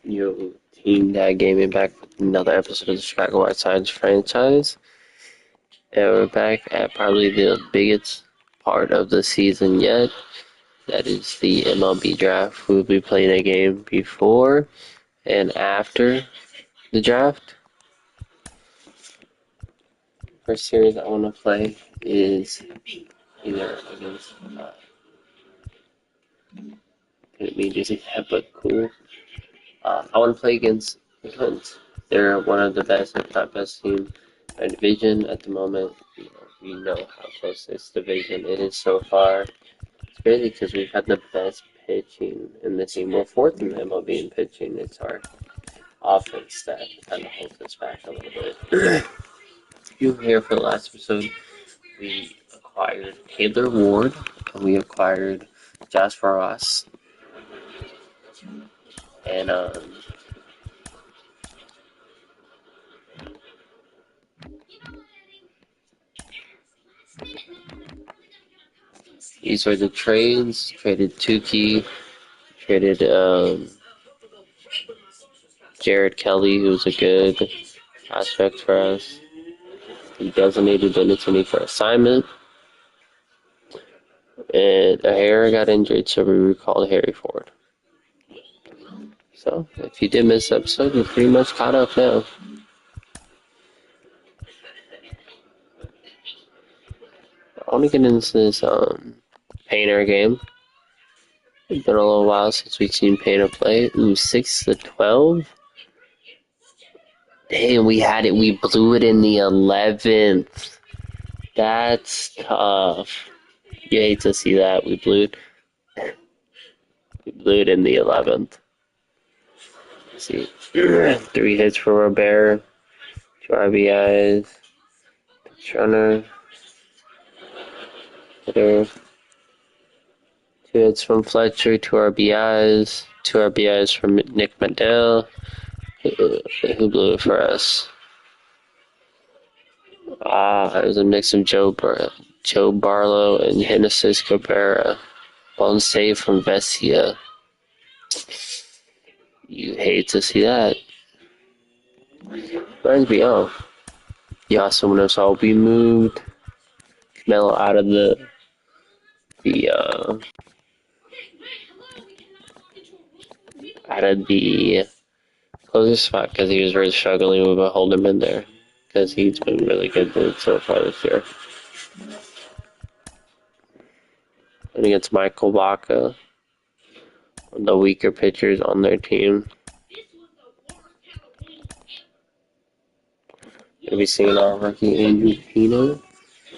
Yo, Team Dad Gaming back with another episode of the Chicago White Sox franchise. And we're back at probably the biggest part of the season yet. That is the MLB draft. We'll be playing a game before and after the draft. First series I want to play is either against, didn't mean to say that, but cool. I want to play against the Twins. They're one of the best, if not best team in our division at the moment. We know how close this division is so far. It's crazy because we've had the best pitching in the team. We're fourth in the MLB in pitching. It's our offense that kind of holds us back a little bit. If you were here for the last episode, we acquired Taylor Ward and we acquired Josh Ross. And these are the trades. Traded Tukey, traded Jared Kelly, who's a good prospect for us. He designated Vinatieri for assignment. And O'Hara got injured, so we recalled Harry Ford. So, if you did miss the episode, you're pretty much caught up now. I want to get into this Painter game. It's been a little while since we've seen Painter play. Ooh, 6-12. Damn, we had it. We blew it in the 11th. That's tough. You hate to see that. We blew it in the 11th. Let's see. 3 hits for Robert. 2 RBIs. Pitch runner. Hitter. 2 hits from Fletcher. 2 RBIs. 2 RBIs from Nick Mandel. Who blew it for us? It was a mix of Joe Barlow and Genesis Cabrera. Ball save from Vesia. You hate to see that. Reminds me of. Yasuo all be moved. Melo out of the closer spot because he was really struggling. We would hold him in there because he's been really good so far this year. And against Michael Vaca, one of the weaker pitchers on their team. Gonna be seeing our rookie Andrew Pino.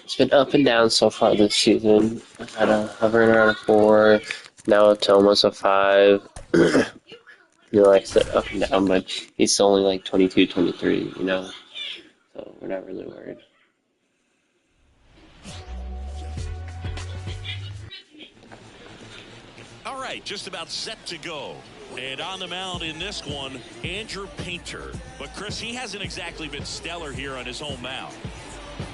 It's been up and down so far this season. Had a hovering around a 4, now up to almost a 5. He likes it up and down, but he's only like 22, 23, so we're not really worried. All right, just about set to go. And on the mound in this one, Andrew Painter. But Chris, he hasn't exactly been stellar here on his home mound.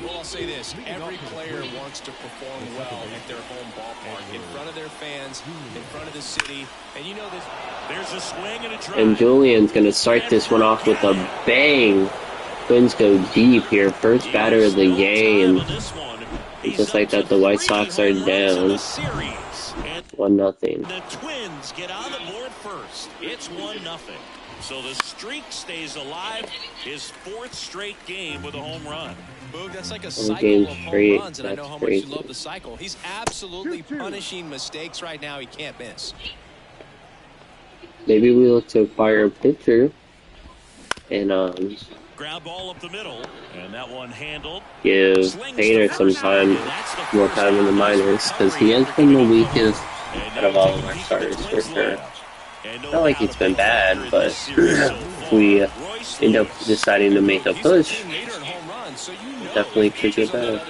Well, I'll say this. Every player wants to perform well at their home ballpark, in front of their fans, in front of the city. And you know this. There's a swing and a drive. And Julian's going to start this one off with a bang. Twins go deep here. First batter of the game. And just like that, the White Sox are down. 1-0. The Twins get on the board first. It's 1-0. So the streak stays alive. His 4th straight game with a home run. Boog, that's like a cycle of home runs, and I know how much you love the cycle. He's absolutely punishing mistakes right now. He can't miss. Maybe we look to acquire a pitcher and ground ball up the middle, and that one handled. Give Painter some time, more time in the minors, because he has been the weakest out of all of our starters for sure. Not like it's been bad, but if we end up deciding to make a push, definitely could get better.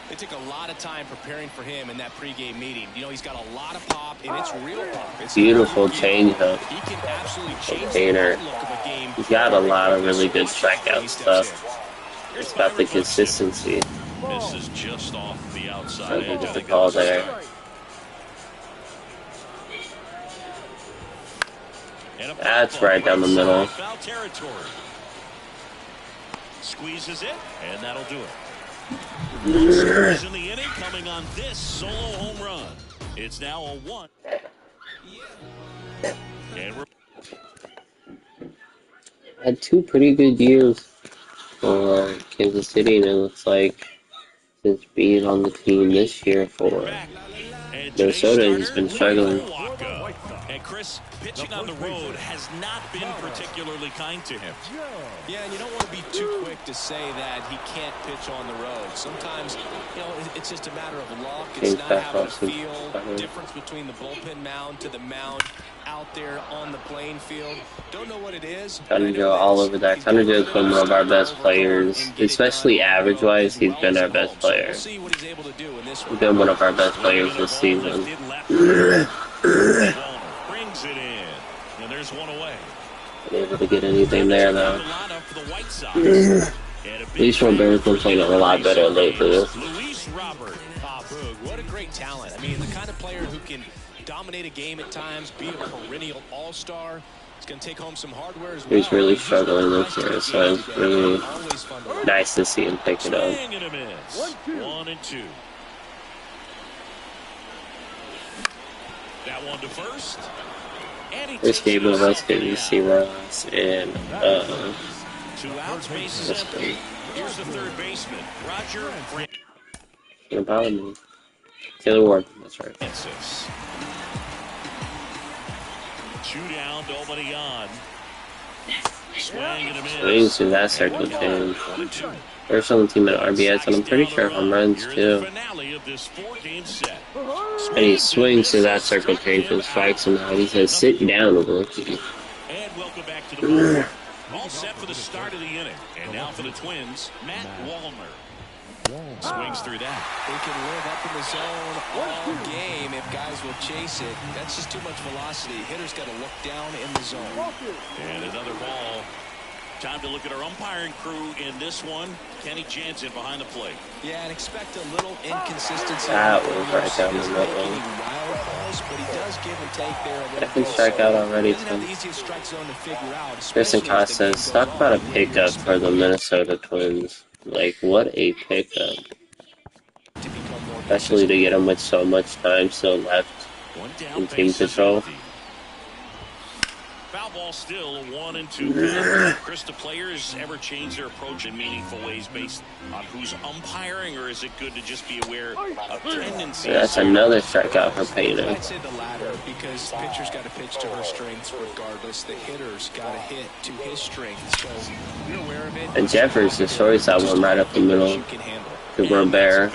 They took a lot of time preparing for him in that pregame meeting. He's got a lot of pop, and it's real pop. It's beautiful changeup. He can absolutely change Painter. the look of a game. He's got a lot of really good strikeout stuff. It's about the consistency. This is just off the outside edge of the call there. And a pop That's ball right down the side, middle. foul territory. Squeezes it, and that'll do it. One squeeze in the inning coming on this solo home run. It's now a 1. And we're Had 2 pretty good years for Kansas City, and it looks like since being on the team this year for back. And today's Minnesota, he's starter, been struggling. Waka. And Chris, pitching on the road has not been particularly kind to him. Yeah, and you don't want to be too quick to say that he can't pitch on the road. Sometimes, it's just a matter of luck. It's not having a feel. Difference between the bullpen mound to the mound out there on the playing field. Don't know what it is. Tannehill all over that. Tannehill has been one of our best players, especially average-wise. He's been our best player. He's been one of our best players this season. Brings it in, and there's one away. Been able to get anything there though. At least Robert's been playing a lot better lately. What a great talent. I mean, the kind of player who can dominate a game at times, be a perennial all-star. He's going to take home some hardware as well. He's really struggling this year, so it's really nice to see him pick it up. 1-2. That one to first. This game of us getting C-Ross and 2 outs, bases empty. Here's the third baseman, Roger Francis. Taylor Ward, that's right. 2 down, nobody on. Swing and a miss. Swings to that circle change. First on the team at RBS, and I'm pretty sure home runs too. And he swings to that circle change and strikes him out. He says, "Sit down, rookie." And welcome back to the ball. All set for the start of the inning. And now for the Twins, Matt Wallner. Swings through that. They can live up in the zone all game if guys will chase it. That's just too much velocity. Hitter's got to look down in the zone. And another ball. Time to look at our umpiring crew in this one. Kenny Jansen behind the plate. Yeah, and expect a little inconsistency. That was right down the middle. Second strikeout already, too. Christian Costas, talk about a pickup for the Minnesota Twins. Like, what a pickup. Especially to get him with so much time still left in team control. Foul ball still 1-2. Chris, do players ever change their approach in meaningful ways based on who's umpiring, or is it good to just be aware of tendencies? That's another strikeout for Payne. I'd say the latter, because the pitcher's got to pitch to her strengths regardless. The hitter's got to hit to his strengths. So you're aware of it. And Jeffers destroys that one right up the middle to Robert.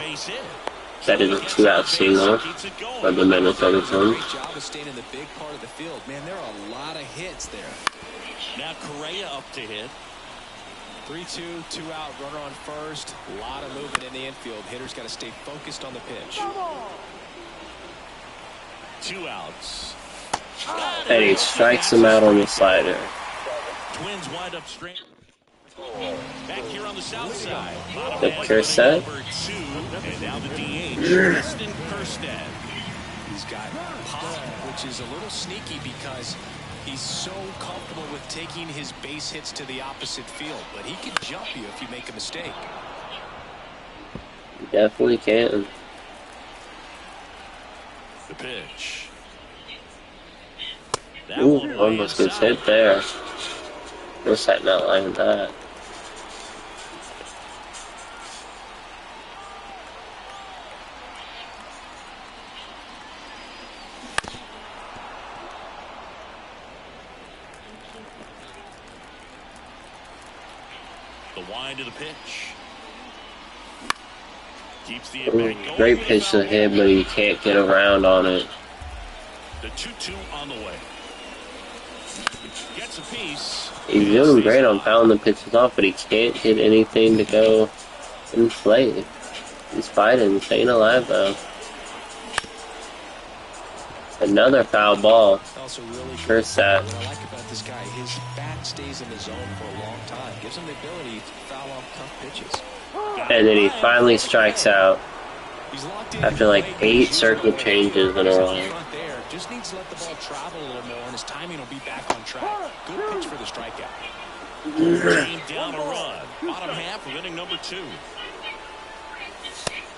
That is a 2-out single for the Minnesota Twins. Great job of staying in the big part of the field. Man, there are a lot of hits there. Now Correa up to hit. 3-2, 2 out, runner on first. A lot of movement in the infield. Hitter's got to stay focused on the pitch. 2 outs. And he strikes him out on the slider. Twins wind up straight. Back here on the south side. The Kerset. And now the DH, Preston Kerstead. He's got pop, which is a little sneaky because he's so comfortable with taking his base hits to the opposite field. But he can jump you if you make a mistake. He definitely can. The pitch. Ooh, almost gets hit there. Wish I'd not lined that. The wind of the pitch. Keeps the impact going. Great pitch to hit, but he can't get around on it. The 2-2 on the way. Gets a piece. He's doing great on fouling the pitches off, but he can't hit anything to go and play. He's fighting, staying alive though. Another foul ball. First that. What I like about this guy, his bat stays in the zone for a long time. Gives him the ability to foul off tough pitches. And then he finally strikes out After like 8 circle changes in a row. Just needs to let the ball travel a little more, and his timing will be back on track. Good pitch for the strikeout. Team down a run. Bottom half of inning number 2.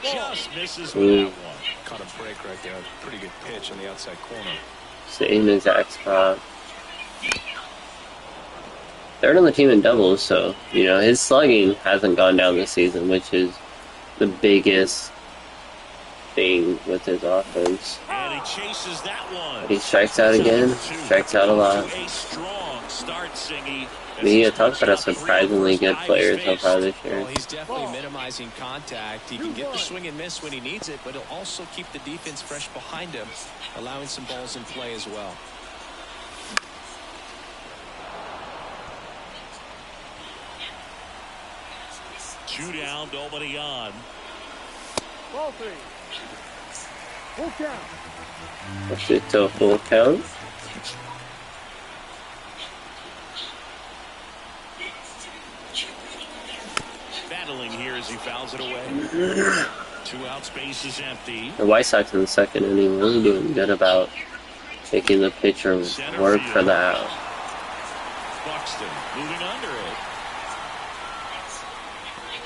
Just misses with that one. Caught a break right there. Pretty good pitch on the outside corner. Same exact spot. Third on the team in doubles, so, you know, his slugging hasn't gone down this season, which is the biggest thing with his offense. And he chases that one. But he strikes out again, strikes out a lot. A strong start, Singy. He talks about a surprisingly good player so far this year. Well, he's definitely minimizing contact. He can get the swing and miss when he needs it, but he'll also keep the defense fresh behind him, allowing some balls in play as well. Two down, nobody on. Ball 3. Full count. Push it to a full count. Battling here as he fouls it away. 2 out, space is empty. The White Sox in the second inning really doing good about making the pitcher work for the out. Buxton moving under it.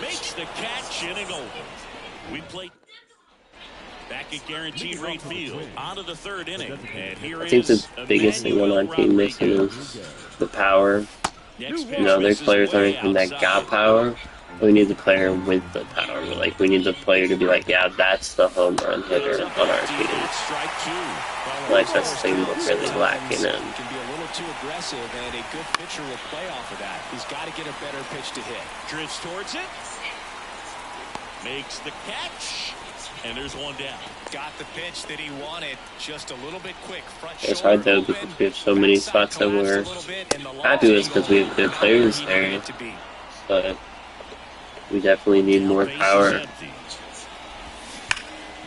Makes the catch, inning over. We play back at Guaranteed Rate Field, out of the 3rd inning. And here I think the biggest thing on our team missing is the power. You know, their players aren't even that got power. We need the player with the power. Like, we need the player to be like, yeah, that's the home run hitter on our team. Like, that's the thing we're really lacking in. He can be a little too aggressive, and a good pitcher will play off of that. He's got to get a better pitch to hit. Drifts towards it. Makes the catch. And there's one down. Got the pitch that he wanted. Just a little bit quick. It's hard though because we have so many spots that we're happy with because we have good players there. But we definitely need more power.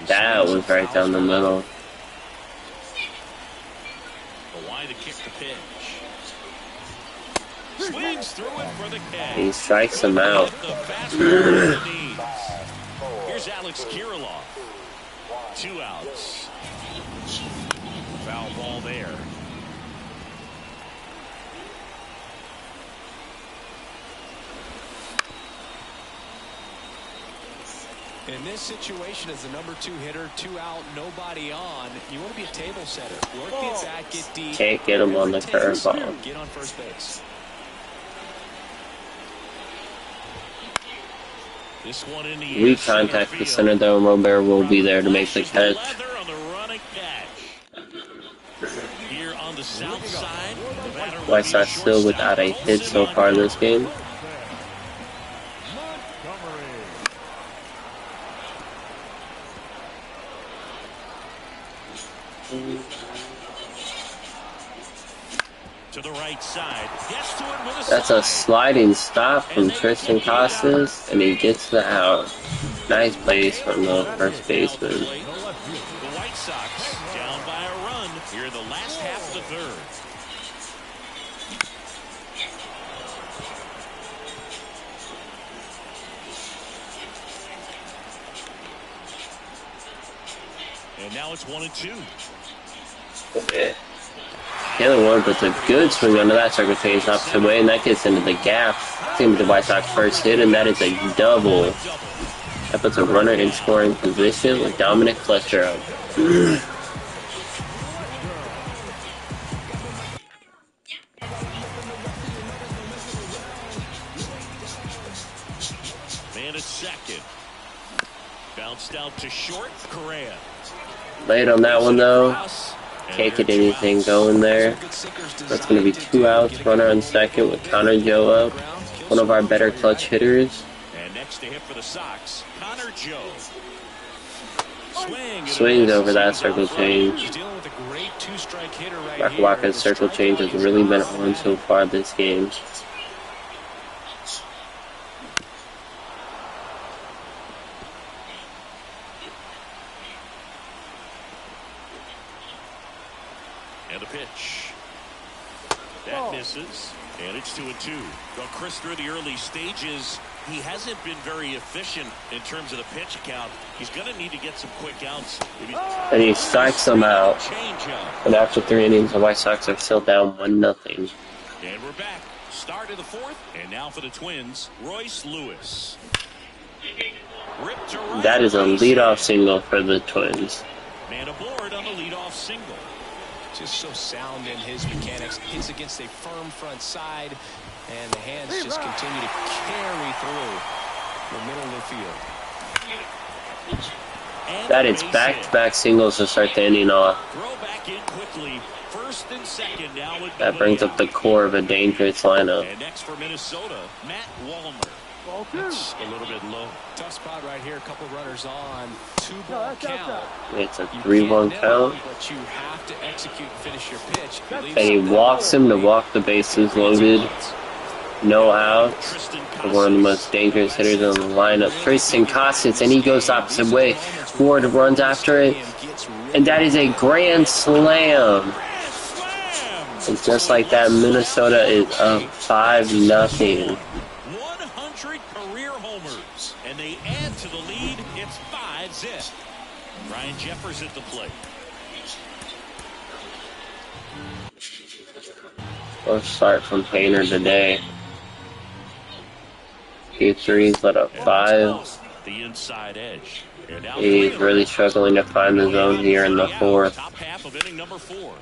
That was right down the middle. Why to kick the pitch? Swings through it for the catch. He strikes him out. Here's Alex Kirilloff. 2 outs. Foul ball there. In this situation, as the number 2 hitter, 2 out, nobody on, you want to be a table setter. Work the at bat, get deep. Can't get him on the curveball. Get on first base. This one in the We contact the center though, and Robert will be there to make the catch. Here on the south side, White Sox still without a hit so far this game. to the right side. Gets to it with a That's a sliding stop from Tristan Costas, and he gets the out. Nice place from the first baseman. The White Sox down by a run here in the last half of the 3rd. And now it's 1-2. Okay. The other one puts a good swing under that circle change opposite way, and that gets into the gap. Same with the White Sox first hit, and that is a double. That puts a runner in scoring position with Dominic Fletcher out. Man at second. Bounced out to short. Correa. Late on that one though. Can't get anything going there. That's going to be 2 outs. Runner on second with Connor Joe up. One of our better clutch hitters. And next to hit for the Sox, Connor Joe. Swings over that circle change. Waka's circle change has really been on so far this game. And the pitch. That misses. And it's 2-2. Well, Chris, through the early stages, he hasn't been very efficient in terms of the pitch count. He's going to need to get some quick outs. And he strikes them out. And after 3 innings, the White Sox are still down 1-0. And we're back. Start of the 4th. And now for the Twins, Royce Lewis. That is a leadoff single for the Twins. Man aboard on the leadoff single. Just so sound in his mechanics. Hits against a firm front side, and the hands just continue to carry through the middle of the field. That is back-to-back singles to start the inning off. Throw back in quickly. First and second now with that brings up the core of a dangerous lineup. And next for Minnesota, Matt Wallner. It's a little bit low. Tough spot right here. A couple runners on. 2-ball count. It's a 3-1 count. But you have to execute and finish your pitch. And he walks him to walk the bases loaded. No outs. One of the most dangerous hitters in the lineup. Tristan Casas, and he goes the opposite way. Ward runs after it. And that is a grand slam. And just like that, Minnesota is up 5-0. And they add to the lead. It's 5-0. Ryan Jeffers at the plate. Let's start from Painter today. Q3's let up 5. The inside edge. He's really struggling to find the zone here in the 4th. Top half of inning number 4.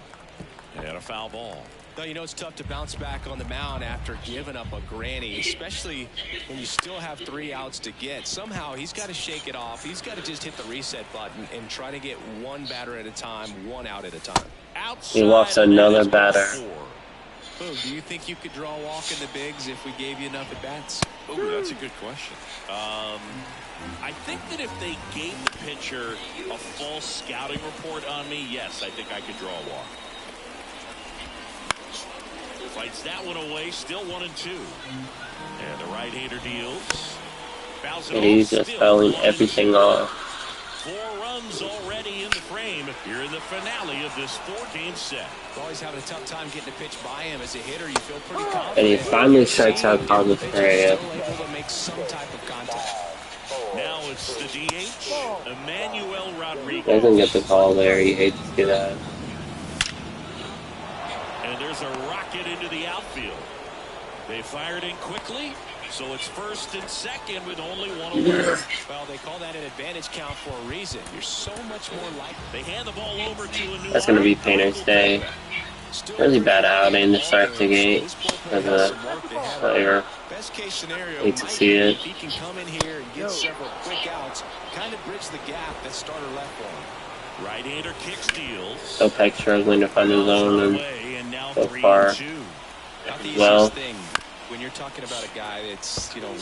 And a foul ball. Well, you know, it's tough to bounce back on the mound after giving up a granny, especially when you still have 3 outs to get. Somehow he's got to shake it off. He's got to just hit the reset button and try to get 1 batter at a time, 1 out at a time. He walks another batter. Boom, do you think you could draw a walk in the bigs if we gave you enough at bats? Oh, that's a good question. I think that if they gave the pitcher a false scouting report on me, yes, I think I could draw a walk. Fights that one away, still 1-2. And the right-hander deals. And he's just fouling everything off. 4 runs already in the frame here in the finale of this 4-game set. Always having a tough time getting a pitch by him as a hitter. You feel pretty confident. And he finally strikes out Carlos Pereira. Now it's the DH, Emmanuel Rodriguez. Doesn't get the call there. He hates to see that. And there's a rocket into the outfield. They fired in quickly, so it's first and second with only 1 away. Well, they call that an advantage count for a reason. You're so much more likely. They hand the ball over to a new. That's going to be Painter's day. Really bad outing to start the gate for the player. Best case scenario, hate to see it. He can come in here and get several quick outs, kind of bridge the gap that starter left for him. Right-hander kicks, deals. Opec struggling to find his zone, and so far as well. Thing when you're talking about a guy that's, you know,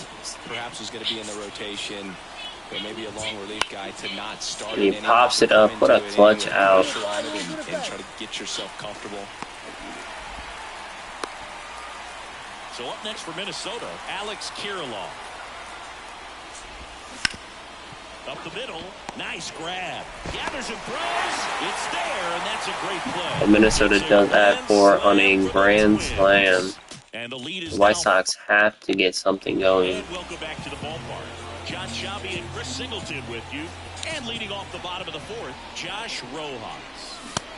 perhaps is going to be in the rotation, or maybe a long relief guy, to not start. And he pops it up. What a clutch out! And try to get yourself comfortable. So up next for Minnesota, Alex Kirilloff. Up the middle, nice grab. Gathers and throws. It's there, and that's a great play. And Minnesota does add 4 on a grand slam. And the lead is the White Sox have to get something going. And welcome back to the ballpark. John Shabby and Chris Singleton with you. And leading off the bottom of the 4th, Josh Rojas.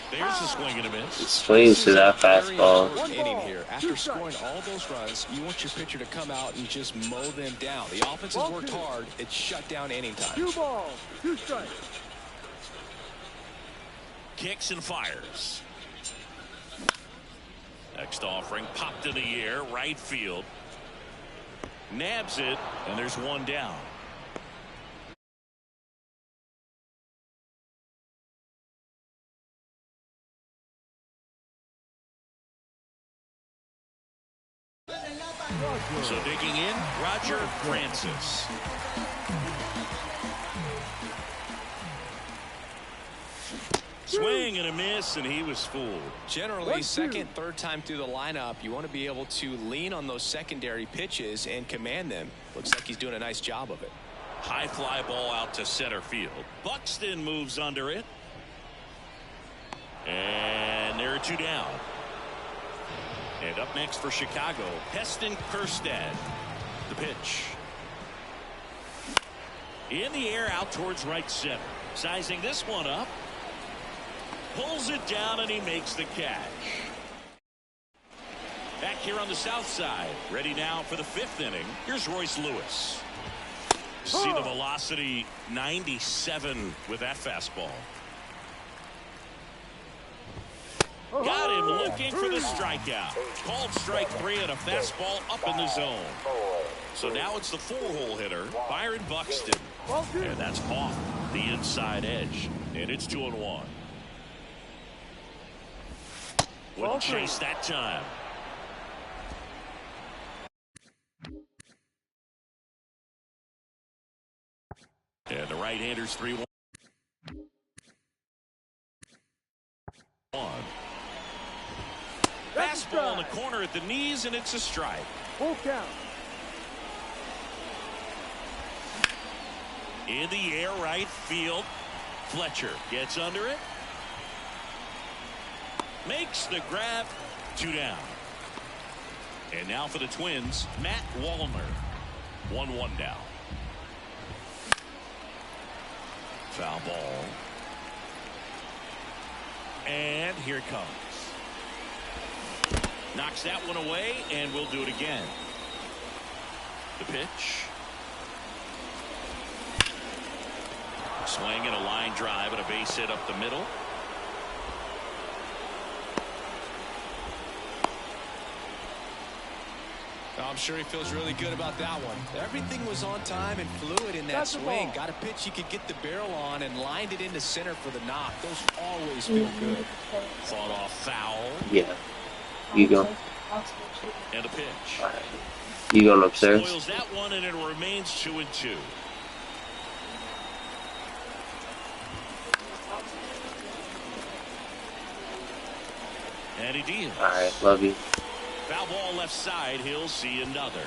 There's a swing and a miss. He swings to that fastball. Inning here. After scoring all those runs, you want your pitcher to come out and just mow them down. The offense has worked hard. It's shut down inning time. 2 balls, 2 strikes. Kicks and fires. Next offering popped in the air, right field. Nabs it, and there's 1 down. So digging in, Roger Francis. Swing and a miss, and he was fooled. Generally, second, third time through the lineup, you want to be able to lean on those secondary pitches and command them. Looks like he's doing a nice job of it. High fly ball out to center field. Buxton moves under it. And there are 2 down. And up next for Chicago, Heston Kjerstad. The pitch. In the air out towards right center. Sizing this one up. Pulls it down and he makes the catch. Back here on the south side. Ready now for the 5th inning. Here's Royce Lewis. See the velocity, 97 with that fastball. Got him looking for the strikeout. Called strike 3 and a fastball up in the zone. So now it's the 4-hole hitter, Byron Buxton. And that's off the inside edge. And it's 2-1. Wouldn't chase that time. And the right-hander's 3-1. Fastball in the corner at the knees, and it's a strike. Full count. In the air, right field. Fletcher gets under it. Makes the grab. 2 down. And now for the Twins, Matt Wallner. 1-1 down. Foul ball. And here it comes. Knocks that one away, and we'll do it again. The pitch. Swing and a line drive and a base hit up the middle. I'm sure he feels really good about that one. Everything was on time and fluid in that swing. Got a pitch he could get the barrel on and lined it into center for the knock. Those always feel good. Fought off foul. Yeah. You go. And a pitch. All right. You going upstairs? Spoils that one, and it remains 2-2. And he deals. All right. Love you. Foul ball left side. He'll see another.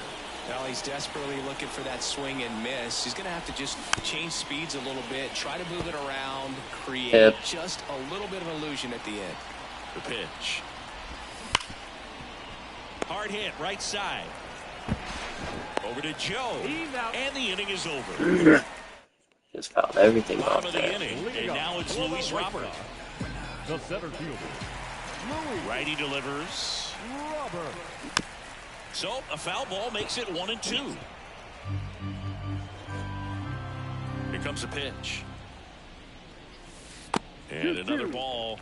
Well, he's desperately looking for that swing and miss. He's going to have to just change speeds a little bit, try to move it around, create just a little bit of illusion at the end. The pitch. Hard hit, right side. Over to Joe. And the inning is over. Just fouled everything off Bottom of the there. inning. And now it's Luis Robert. The center fielder. Righty delivers. So a foul ball makes it 1-2. Here comes a pitch. And another ball.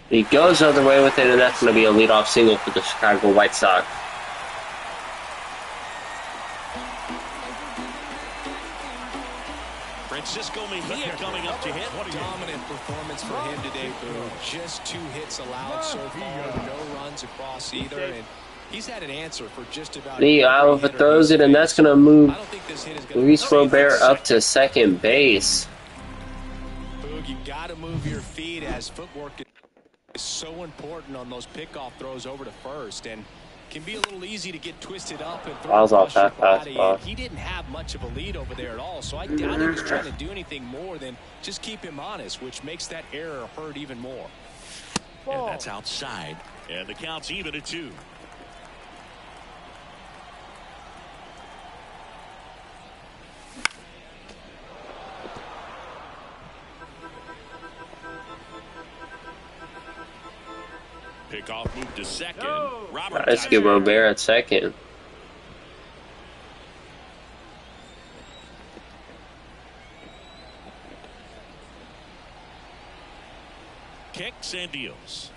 He goes the other way with it, and that's going to be a leadoff single for the Chicago White Sox. Francisco Mejia coming up to hit. Dominant performance for him today, Boo. Just 2 hits allowed so far, no runs across either, and he's had an answer for just about. Lee Alva throws it, and that's going to move Luis Robert up to second base. Boog, you got to move your feet as footwork is so important on those pickoff throws over to first, and can be a little easy to get twisted up and throw across your body. And he didn't have much of a lead over there at all, so I doubt he was trying to do anything more than just keep him honest, which makes that error hurt even more. And that's outside, and the count's even at 2. Pickoff move to second. Robert. Let's get Robert at second. Kicks and deals.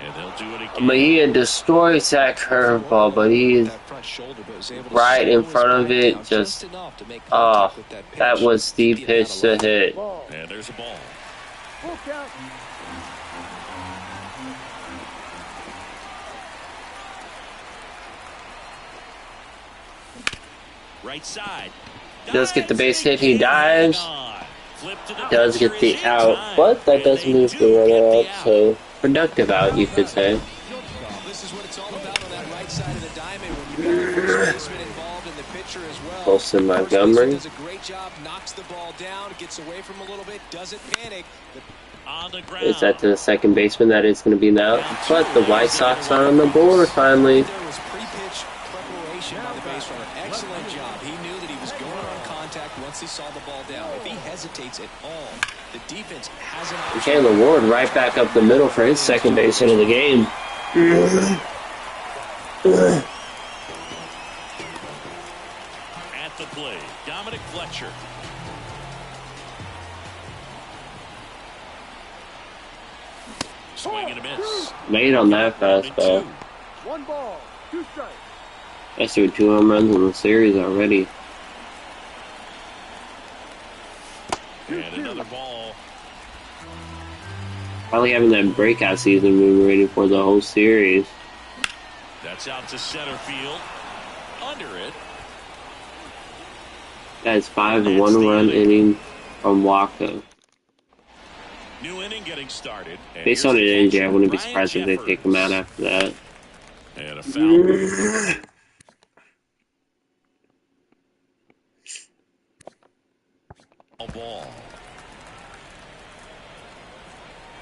And they'll do it again. Mejia destroys that curveball, but he is right in front of it. Just, that was the pitch to hit. And there's a ball. Right side. Does get the base hit. He dives. Does get the out, but that does move the runner up. So productive out, you could say. This is what it's all about on that right side of the diamond when you've got the first baseman involved in the pitcher as well. Colson Montgomery does a great job, knocks the ball down, gets away from a little bit, doesn't panic. On the ground. Is that to the second baseman? That is going to be now. But the White Sox are on the board finally. There was pre-pitch preparation by the base runner. Excellent job. He knew that he was going on contact once he saw the ball down. If he hesitates at all, the defense hasn't. Chandler Ward right back up the middle for his second base hit of the game. At the plate, Dominic Fletcher. Swing and a miss. Made on that fastball. 1 ball, 2 strikes. That's with 2 home runs in the series already. And another ball. Probably having that breakout season we were waiting for the whole series. That's out to center field. Under it. That's 5 1-run inning from Walker. New inning getting started. Based on an energy, I wouldn't be surprised if they take him out after that. And a foul. Ball.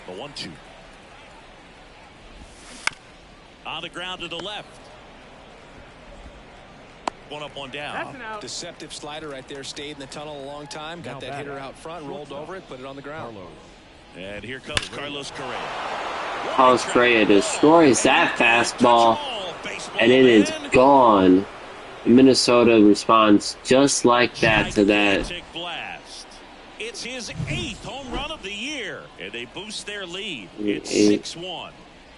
The 1-2. On the ground to the left. One up, one down. Deceptive slider right there. Stayed in the tunnel a long time. Got that hitter out front. Rolled over it. Put it on the ground. And here comes Carlos Correa. Carlos Correa destroys that fastball, and it is gone. Minnesota responds just like that to that. Blast. It's his 8th home run of the year, and they boost their lead. It's 6-1.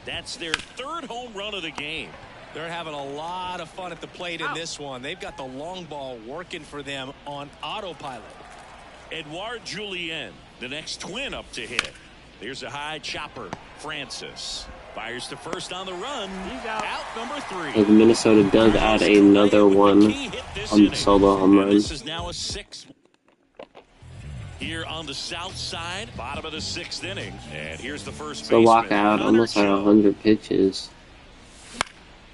That's their 3rd home run of the game. They're having a lot of fun at the plate in this one. They've got the long ball working for them on autopilot. Edouard Julien, the next twin up to hit. There's a high chopper. Francis fires to first on the run. He's out number 3. Like Minnesota does add another one on the solo home run. This is now a 6. Here on the south side, bottom of the 6th inning. And here's the first So walk out almost at 100 pitches.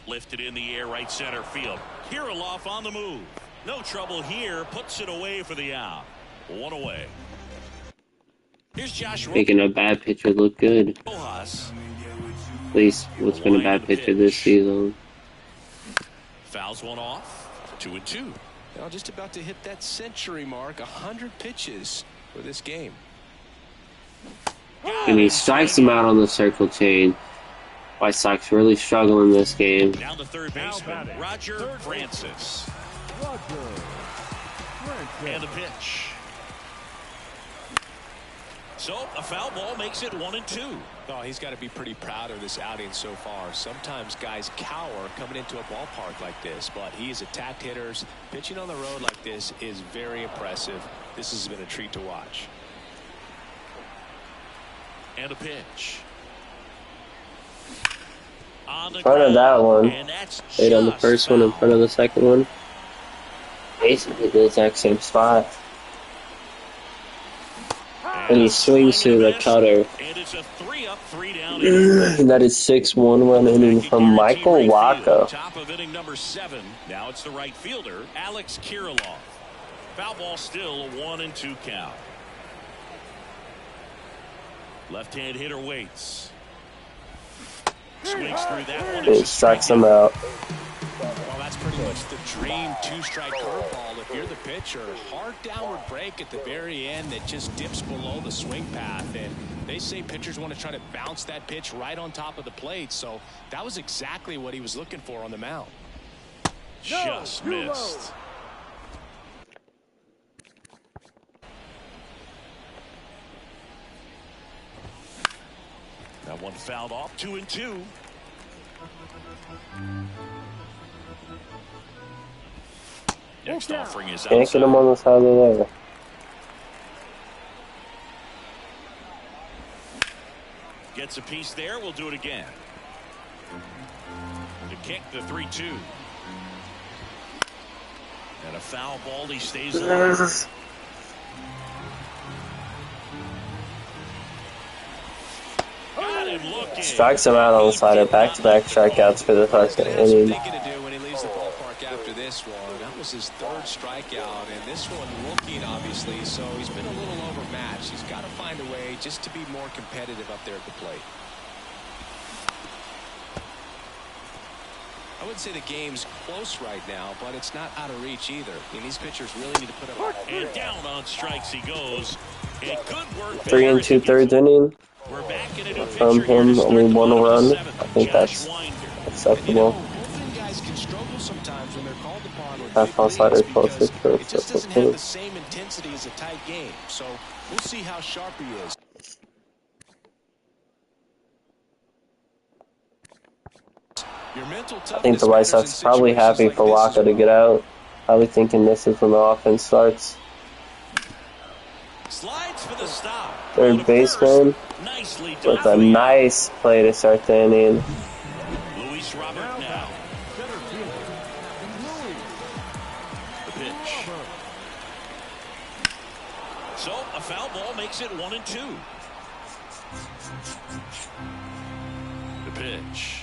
Lifted in the air, right center field. Kirilloff on the move. No trouble here. Puts it away for the out. 1 away. Here's Josh Making a bad pitcher look good. Rojas. At least what's been a bad pitcher this season. Fouls one off. 2-2. Now just about to hit that century mark. 100 pitches for this game. And he strikes him out on the circle chain. White Sox really struggling this game. Down to third baseman, Roger Francis. And the pitch. So a foul ball makes it 1-2. Oh, he's got to be pretty proud of this outing so far. Sometimes guys cower coming into a ballpark like this, but he has attacked hitters. Pitching on the road like this is very impressive. This has been a treat to watch. And a pitch. In front of that one. Stayed on the first one in front of the second one. Basically the exact same spot. And he swings to the cutter. And it's a 3-up, 3-down. That is 6 1-run inning from Michael Wacha. Top of inning number 7. Now it's the right fielder, Alex Kirilloff. Foul ball still a 1-2 count. Left-hand hitter waits. Swings through that one. It strikes him out. Well, that's pretty much the dream 2-strike curveball. If you're the pitcher, hard downward break at the very end that just dips below the swing path. And they say pitchers want to try to bounce that pitch right on top of the plate. So that was exactly what he was looking for on the mound. Just missed. That one fouled off. 2-2. Next offering is Can't get him on the side of there. Gets a piece there. We'll do it again. To kick the 3-2. And a foul ball. He stays there. Got him looking. Strikes him out on the side of back-to-back strikeouts for the first inning. Thinking to do when he leaves the ballpark after this. this one. That was his third strikeout, and this one rookie, obviously, so he's been a little overmatched. He's got to find a way just to be more competitive up there at the plate. I wouldn't say the game's close right now, but it's not out of reach either. I mean, these pitchers really need to put up. And down on strikes he goes. And good work. 3 2/3 inning. We're back in a new From pitcher here to him, start only the one bottom of the run. seventh. I think Josh that's Winder. acceptable. Bullpen guys can struggle sometimes when they're called upon with Fastball big slider leads close because to curve, it just so doesn't have the same intensity as a tight game. So we'll see how sharp he is. Your mental I think the White Sox are probably happy for Waka Waka to get out. Probably thinking this is when the offense starts. Slides for the stop. Third baseman Nicely done. with a nice play to start the inning. Luis Robert now. The pitch. So a foul ball makes it 1-2. The pitch.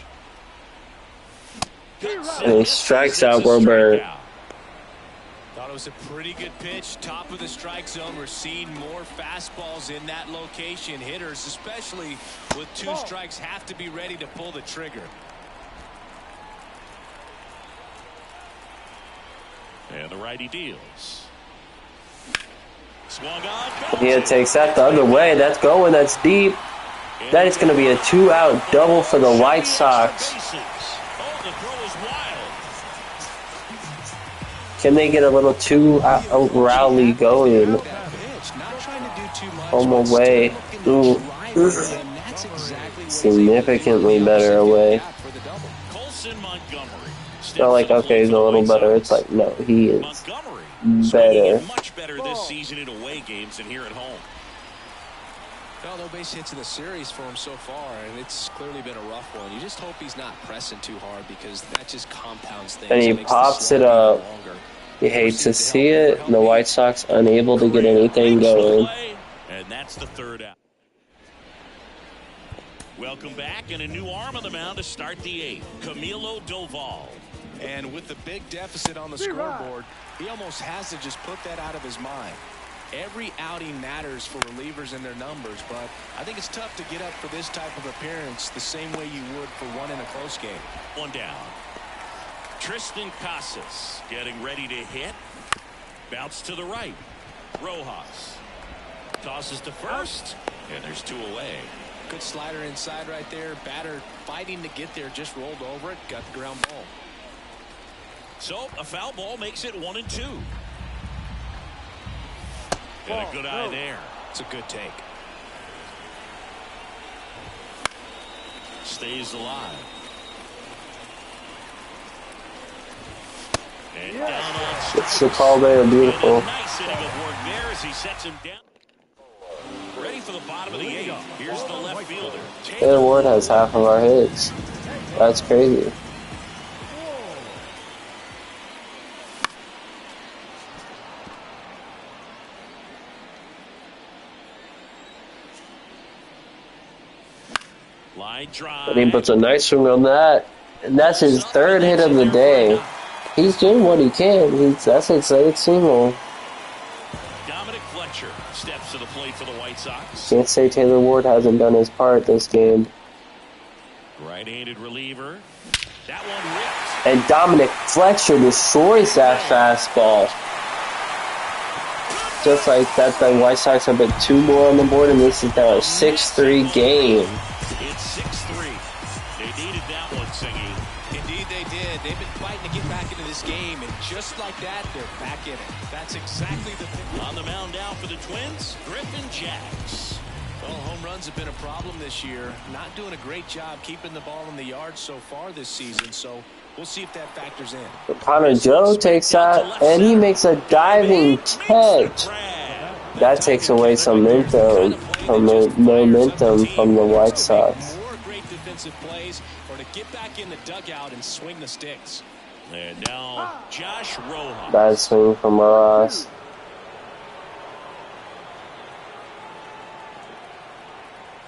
And he strikes out Robert. Thought it was a pretty good pitch. Top of the strike zone. We're seeing more fastballs in that location. Hitters, especially with 2 strikes, have to be ready to pull the trigger. And the righty deals. Swung on. He takes that the other way. That's going. That's deep. That is going to be a 2-out double for the White Sox. Oh, the throw is wild. Can they get a little 2-out rally going? Home away. Ooh. Significantly better away. It's not like, okay, he's a little better. It's like, no, he is better. Much better this season in away games than here at home. Well, no base hits in the series for him so far, and it's clearly been a rough one. You just hope he's not pressing too hard because that just compounds things. And he pops it up. You hate to see it. The White Sox unable to get anything going. And that's the 3rd out. Welcome back, and a new arm on the mound to start the 8th. Camilo Doval. And with the big deficit on the scoreboard, he almost has to just put that out of his mind. Every outing matters for relievers and their numbers, but I think it's tough to get up for this type of appearance the same way you would for one in a close game. 1 down. Tristan Casas getting ready to hit. Bounce to the right. Rojas tosses to first, and there's 2 away. Good slider inside right there. Batter fighting to get there, just rolled over it, got the ground ball. So a foul ball makes it 1-2. And a good eye there. It's a good take. Stays alive. And down on It's the call there, beautiful. nice inning of work there as he sets him down. Ready for the bottom of the 8th. Here's the left fielder. Taylor Ward has half of our hits. That's crazy. Line drive. But he puts a nice swing on that. And that's his 3rd hit of the day. He's doing what he can. That's his 8th single. Dominic Fletcher steps to the plate for the White Sox. Can't say Taylor Ward hasn't done his part this game. Right-handed reliever. That one ripped. And Dominic Fletcher destroys that fastball. Just like that, the White Sox have been 2 more on the board, and this is now a 6-3 game. It's 6-3. They needed that one, Singy. Indeed they did. They've been fighting to get back into this game, and just like that, they're back in it. That's exactly the thing. On the mound now for the Twins, Griffin Jax. Well, home runs have been a problem this year. Not doing a great job keeping the ball in the yard so far this season, so we'll see if that factors in. Connor Joe takes that, and he makes a diving catch. That takes away some momentum from the White Sox. More great defensive plays, or to get back in the dugout and swing the sticks. And now Josh Rojas. Bad swing from Rojas.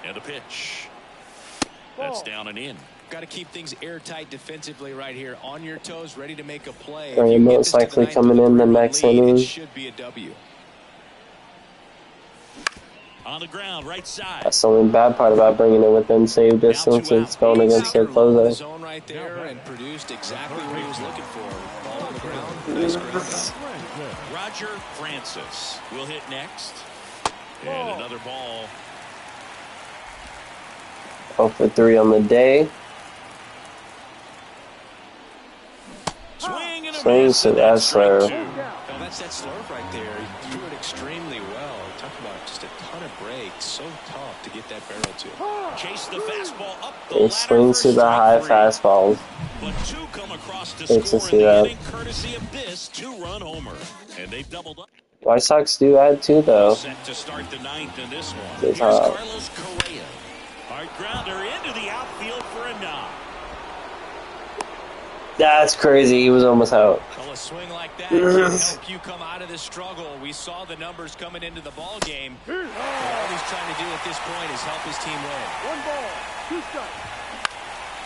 And the pitch. That's down and in. Got to keep things airtight defensively right here. On your toes, ready to make a play. Or most likely coming in the next inning. It should be a W. On the ground, right side. That's the only bad part about bringing it within save distance. It's going against their closer. Zone right there and produced exactly what he was looking for. Ball on the ground. Nice ground. Roger Francis will hit next. And another ball. 0 for 3 on the day. Swings to Essler. No, that's that slurve right there. He threw it extremely well. Talk about just a ton of breaks. So tough to get that barrel to. Chase the fastball up the He swings to the high fastballs. But two come across to Hate to score see in the that. inning, courtesy of this two-run homer. And they've doubled up. White Sox do add 2 though. Set to start the ninth in this one. Good Here's job. Carlos Correa. Hard grounder into the outfield for a knock. That's crazy. He was almost out. Well, a swing like that can help you come out of this struggle. We saw the numbers coming into the ball game. All he's trying to do at this point is help his team win. 1 ball, 2 strikes.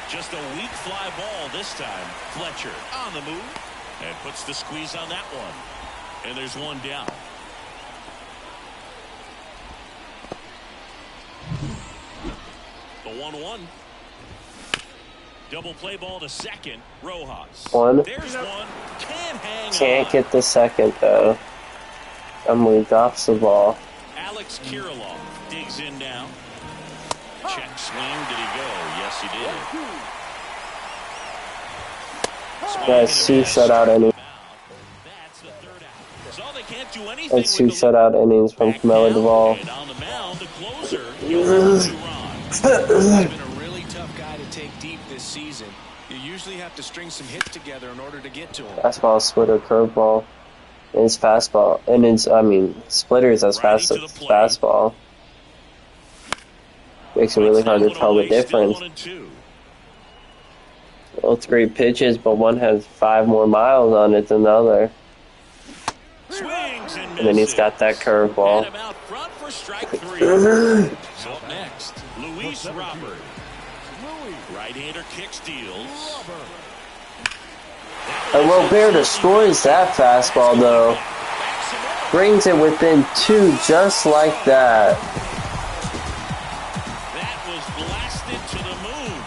Just a weak fly ball this time. Fletcher on the move and puts the squeeze on that one. And there's one down. The 1-1. Double play ball to second. Rojas. One. There's one. Can't on. get the second though. Emily drops the ball. Alex Kirilloff digs in now. Check swing. Did he go? Yes, he did. That's 2 shutout innings. That's the third out. So they can't do anything That's 2 with the shutout innings from Camilla Duvall. and on the mound, the closer, Yohan Duran. He's been a really tough guy to take deep this season. You usually have to string some hits together in order to get to him. Fastball, splitter, curveball. And his fastball. And his, splitter is as fast as fastball. Makes it really hard to tell the difference. Both great pitches, but one has 5 more miles on it than the other. Swings And then he's got that curveball. And out front for strike 3. So up next, Luis Robert. Right-hander kick steals. And Robert destroys that fastball though. Brings it within 2 just like that. That was blasted to the moon.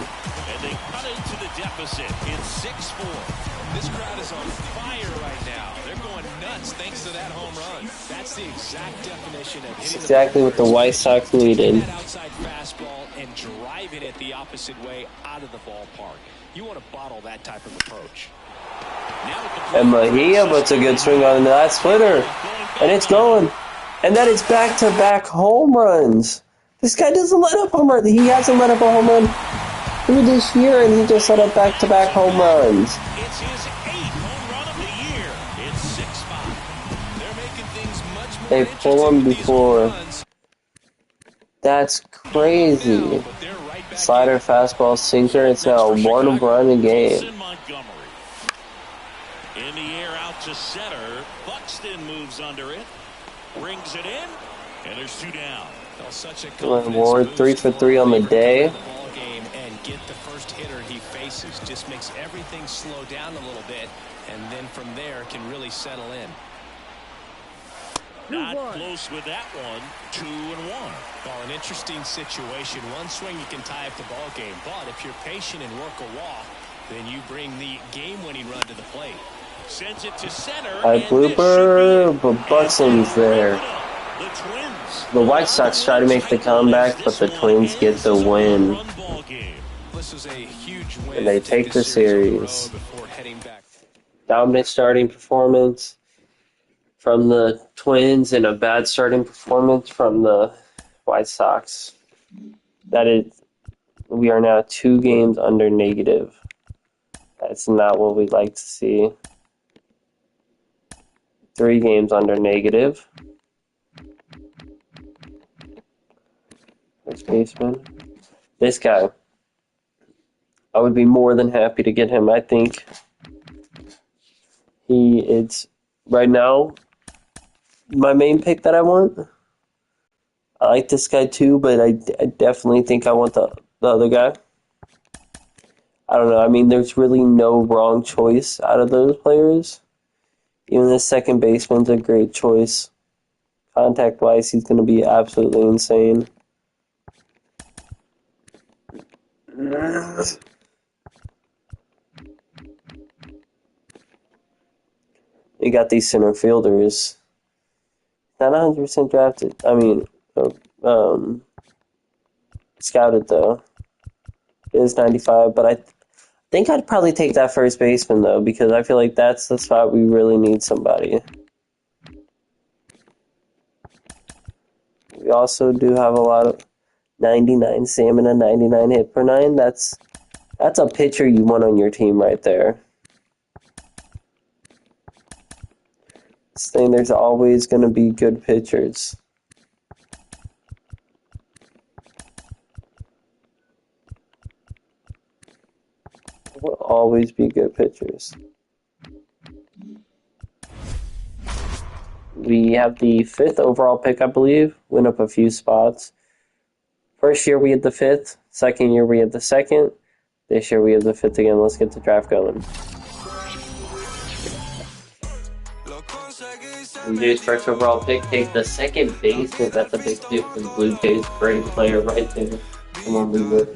And they cut it to the deficit. It's 6-4. This crowd is on fire right now. They're going nuts thanks to that home run. That's the exact definition of That's hitting exactly what the White Sox needed. that outside fastball and driving it the opposite way out of the ballpark. You want to bottle that type of approach. And Mejia puts a good swing on that splitter. And it's going. And then it's back-to-back home runs. This guy doesn't let up home runs. He hasn't let up a home run through this year, and he just let up back-to-back home runs. It's his 8th home run of the year. It's 6-5. They're making things much more They pull him interesting with these before. home runs. That's crazy. But they're right back Slider, fastball, sinker. It's now 1 run a game. Montgomery. In the air out to center. Buxton moves under it. Brings it in. And there's 2 down. Such a Ward 3 for 3 on the day. Ball game and get the first hitter he faces. Just makes everything slow down a little bit, and then from there can really settle in. Not close with that one. 2-1. Well, an interesting situation. One swing you can tie up the ball game, but if you're patient and work a walk, then you bring the game-winning run to the plate. Sends it to center. High blooper, but Buxton's there. The Twins. The White Sox try to make the comeback, but the Twins get the win. This is a huge win. And they take the series. Before heading back. Dominant starting performance from the Twins and a bad starting performance from the White Sox. We are now 2 games under negative. That's not what we'd like to see. 3 games under negative. First baseman. This guy. I would be more than happy to get him. I think it's right now my main pick that I want. I like this guy too, but I definitely think I want the other guy. I don't know. I mean, there's really no wrong choice out of those players. Even the second baseman's a great choice. Contact-wise, he's going to be absolutely insane. You got these center fielders. Not 100% drafted. I mean, scouted though. It is 95, but I think I'd probably take that first baseman though, because I feel like that's the spot we really need somebody. We also do have a lot of 99 stamina, 99 hit per 9. That's a pitcher you want on your team right there. This thing, there's always going to be good pitchers. There will always be good pitchers. We have the 5th overall pick, I believe. Went up a few spots. First year we had the 5th. Second year we had the 2nd. This year we have the 5th again. Let's get the draft going. Blue Jays' first overall pick takes the second baseman. That's a big deal for the Blue Jays. Great player right there. Come on, Blue Jays.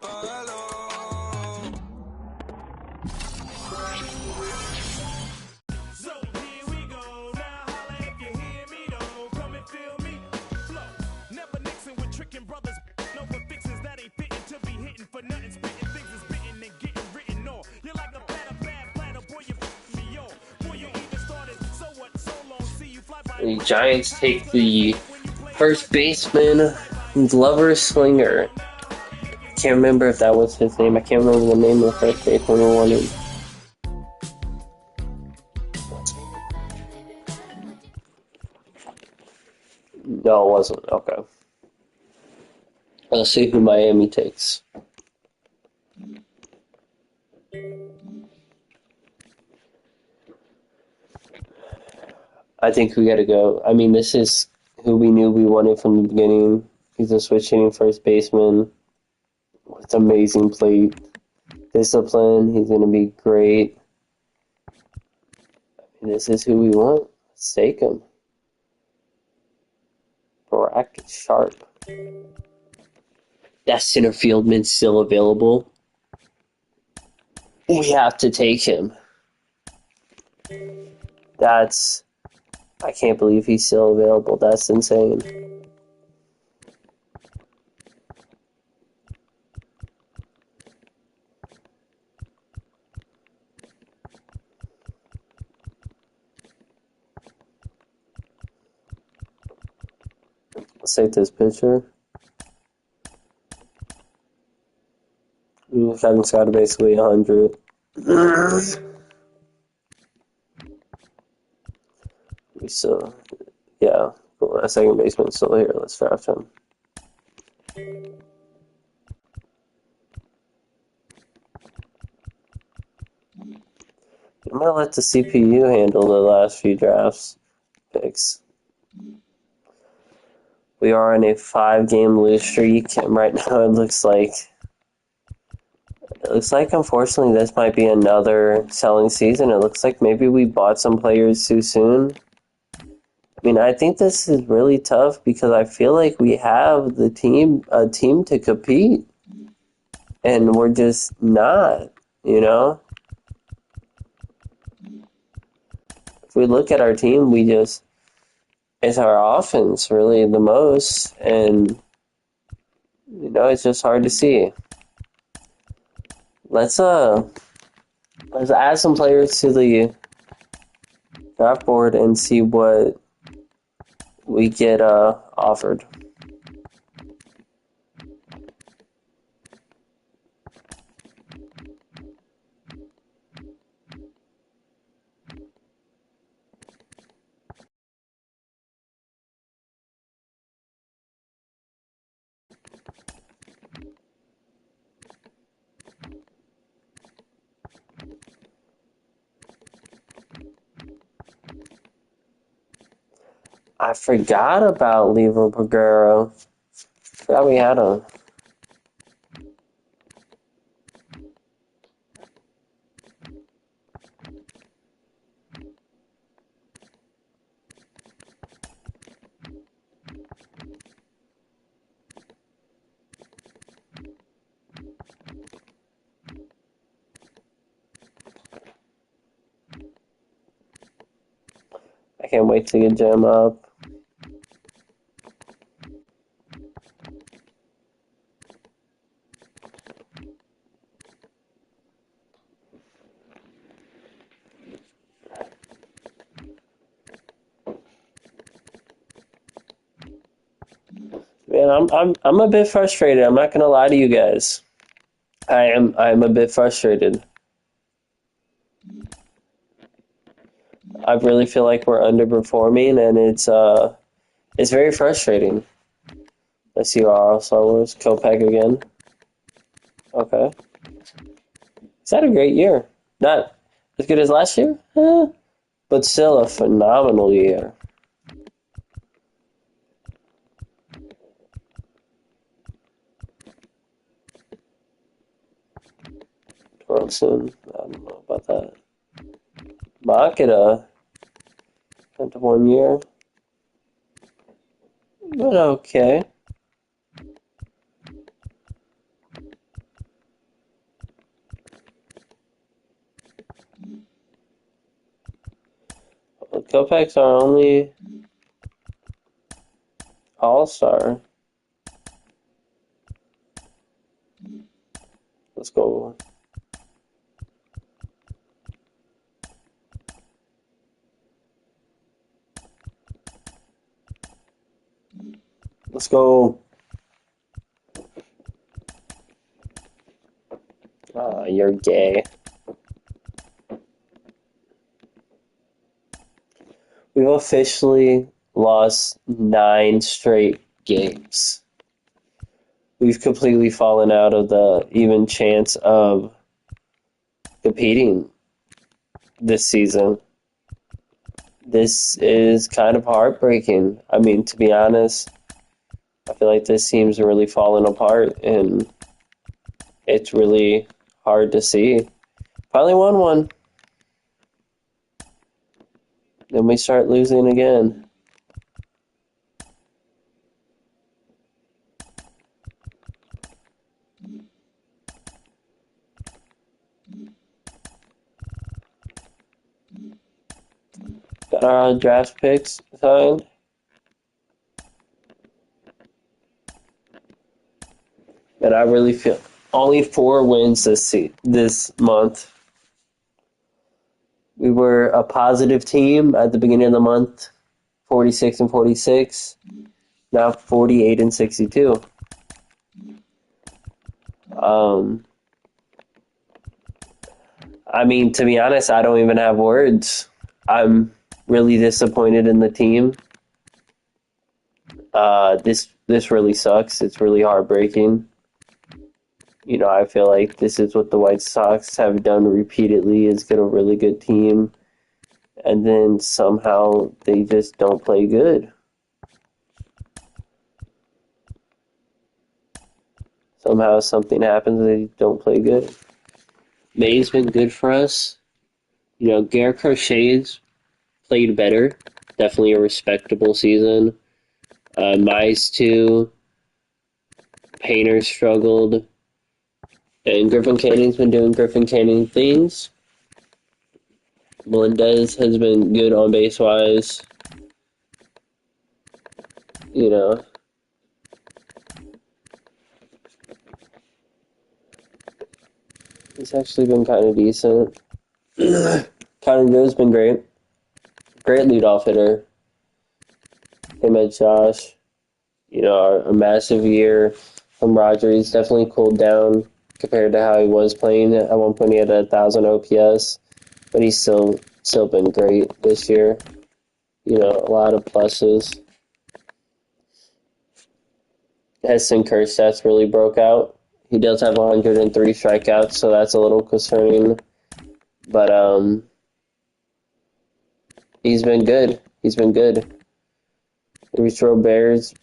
The Giants take the first baseman, Glover Slinger. I can't remember if that was his name. I can't remember the name of the first baseman we wanted. No, it wasn't. Okay. Let's see who Miami takes. I think we got to go. I mean, this is who we knew we wanted from the beginning. He's a switch-hitting first baseman with amazing plate discipline. He's going to be great. And this is who we want. Let's take him. Brack Sharp. That center fieldman's still available. We have to take him. I can't believe he's still available. That's insane. Let's take this pitcher. We've got basically 100. So, yeah, cool. That second baseman's still here. Let's draft him. I'm going to let the CPU handle the last few drafts picks. We are on a 5-game lose streak, and right now it looks like unfortunately this might be another selling season. It looks like maybe we bought some players too soon. I mean, I think this is really tough because I feel like we have a team to compete, and we're just not, you know? If we look at our team, it's our offense really the most, and, you know, it's just hard to see. Let's add some players to the draft board and see what we get offered. I forgot about Lever Bergero. Forgot we had him. Can't wait to get Gem up. Man, I'm a bit frustrated. I'm not gonna lie to you guys. I'm a bit frustrated. I really feel like we're underperforming, and it's very frustrating. Let's see our All-Star was. Kopeck again. Okay. He's had a great year. Not as good as last year, but still a phenomenal year. Brunson, I don't know about that. Makeda, into 1 year. But okay. Kopech's our only All-Star. Let's go. Let's go. You're gay. We've officially lost 9 straight games. We've completely fallen out of the even chance of competing this season. This is kind of heartbreaking. I mean, to be honest, I feel like this team's really falling apart, and it's really hard to see. Finally won one. Then we start losing again. Got our draft picks signed. And I really feel only 4 wins this month. We were a positive team at the beginning of the month, 46 and 46. Now 48 and 62. I mean, to be honest, I don't even have words. I'm really disappointed in the team. This really sucks. It's really heartbreaking. You know, I feel like this is what the White Sox have done repeatedly, is get a really good team, and then somehow they just don't play good. Somehow something happens and they don't play good. May's been good for us. You know, Garrett Crochet's played better. Definitely a respectable season. Mize too. Painter struggled. And Griffin Canning's been doing Griffin Canning things. Melendez has been good on base-wise. You know. He's actually been kind of decent. Connor Joe's been great. Great leadoff hitter. Him and Josh. You know, a massive year from Roger. He's definitely cooled down compared to how he was playing. At one point he had 1,000 OPS, but he's still been great this year. You know, a lot of pluses. Heston Kjerstad's really broke out. He does have 103 strikeouts, so that's a little concerning. But he's been good. He's been good. Luis Robert's,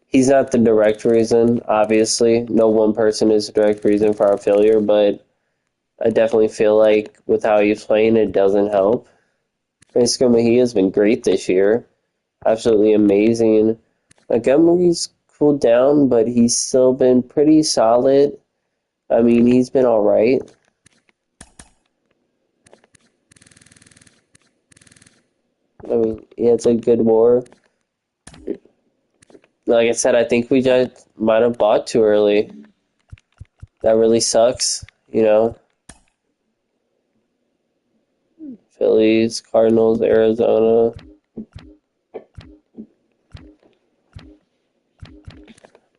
he's not the direct reason, obviously. No one person is the direct reason for our failure, but I definitely feel like with how he's playing, it doesn't help. Francisco Mejia's been great this year. Absolutely amazing. Montgomery's cooled down, but he's still been pretty solid. I mean, he's been all right. I mean, yeah, it's a good WAR. Like I said, I think we just might have bought too early. That really sucks, you know. Phillies, Cardinals, Arizona.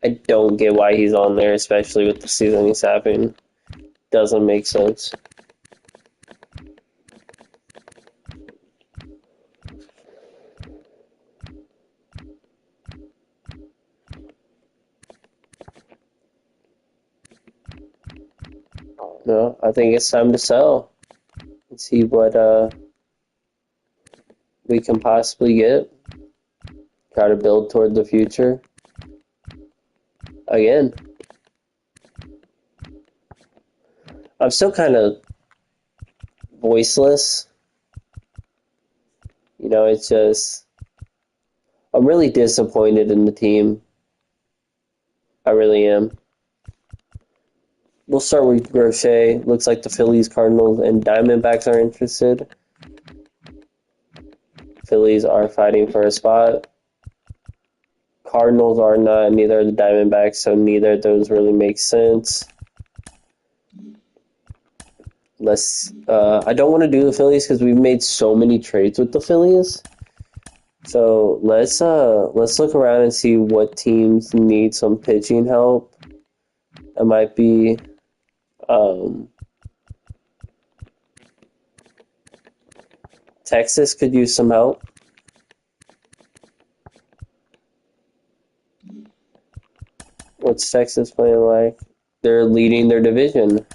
I don't get why he's on there, especially with the season he's having. Doesn't make sense. No, I think it's time to sell and see what we can possibly get. Try to build toward the future. Again, I'm still kind of voiceless. You know, it's just, I'm really disappointed in the team. I really am. We'll start with Crochet. Looks like the Phillies, Cardinals, and Diamondbacks are interested. Phillies are fighting for a spot. Cardinals are not, neither are the Diamondbacks, so neither of those really make sense. I don't want to do the Phillies because we've made so many trades with the Phillies. So let's look around and see what teams need some pitching help. It might be Texas could use some help. What's Texas playing like? They're leading their division.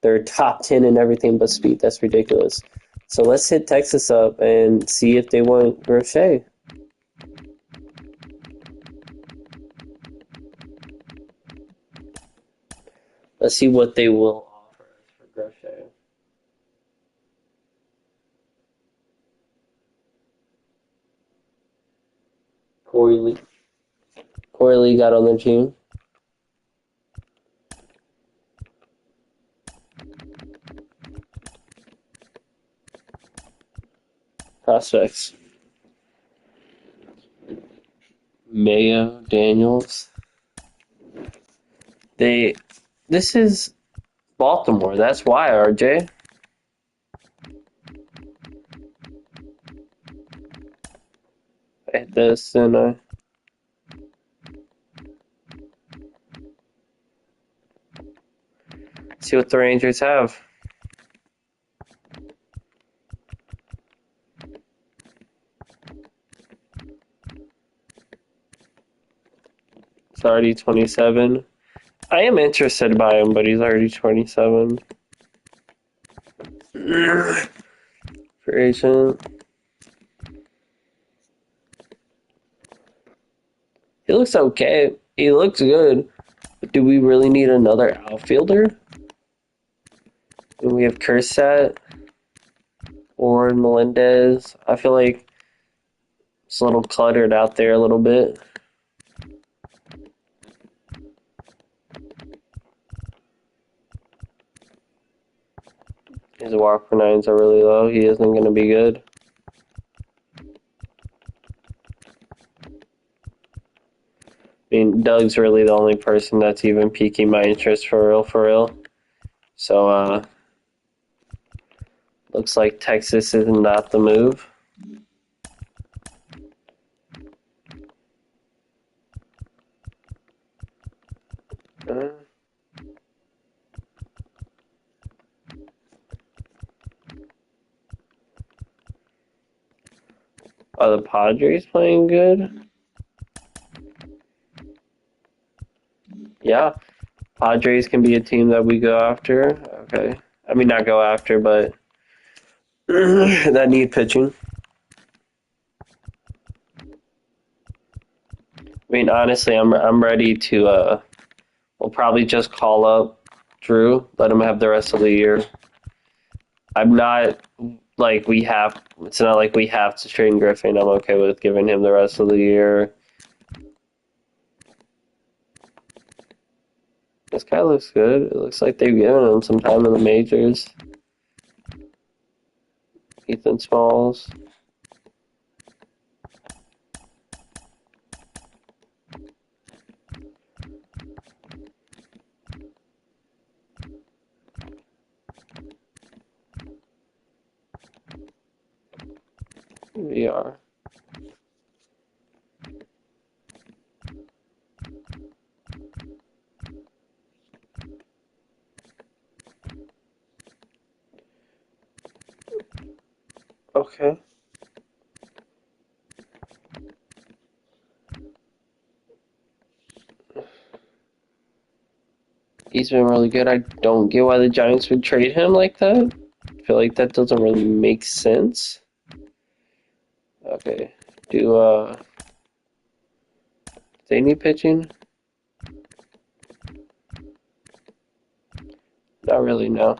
They're top 10 in everything but speed. That's ridiculous. So let's hit Texas up and see if they want Crochet. Let's see what they will offer us for Crochet. Corey Lee got on their team. Prospects. Mayo, Daniels. This is Baltimore. That's why, RJ. I hit this and see what the Rangers have. It's already 27. I am interested by him, but he's already 27. Free agent. He looks okay. He looks good. But do we really need another outfielder? And we have Kersat or Melendez. I feel like it's a little cluttered out there a little bit. His walk per nines are really low. He isn't going to be good. I mean, Doug's really the only person that's even piquing my interest for real. So, looks like Texas is not the move. Are the Padres playing good? Yeah. Padres can be a team that we go after. Okay. I mean, not go after, but that need pitching. I mean, honestly, I'm ready to, we'll probably just call up Drew, let him have the rest of the year. I'm not like it's not like we have to train Griffin. I'm okay with giving him the rest of the year. This guy looks good. It looks like they've given him some time in the majors. Ethan Smalls. We are. Okay. He's been really good. I don't get why the Giants would trade him like that. I feel like that doesn't really make sense. Okay. Do they need pitching? Not really, no.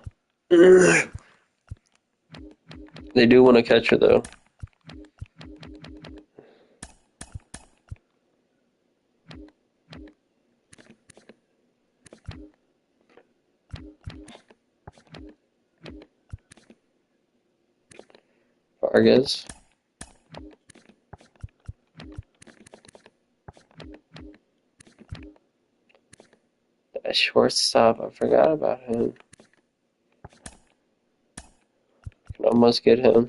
They do want a catcher though. Vargas. That shortstop, I forgot about him. Can almost get him.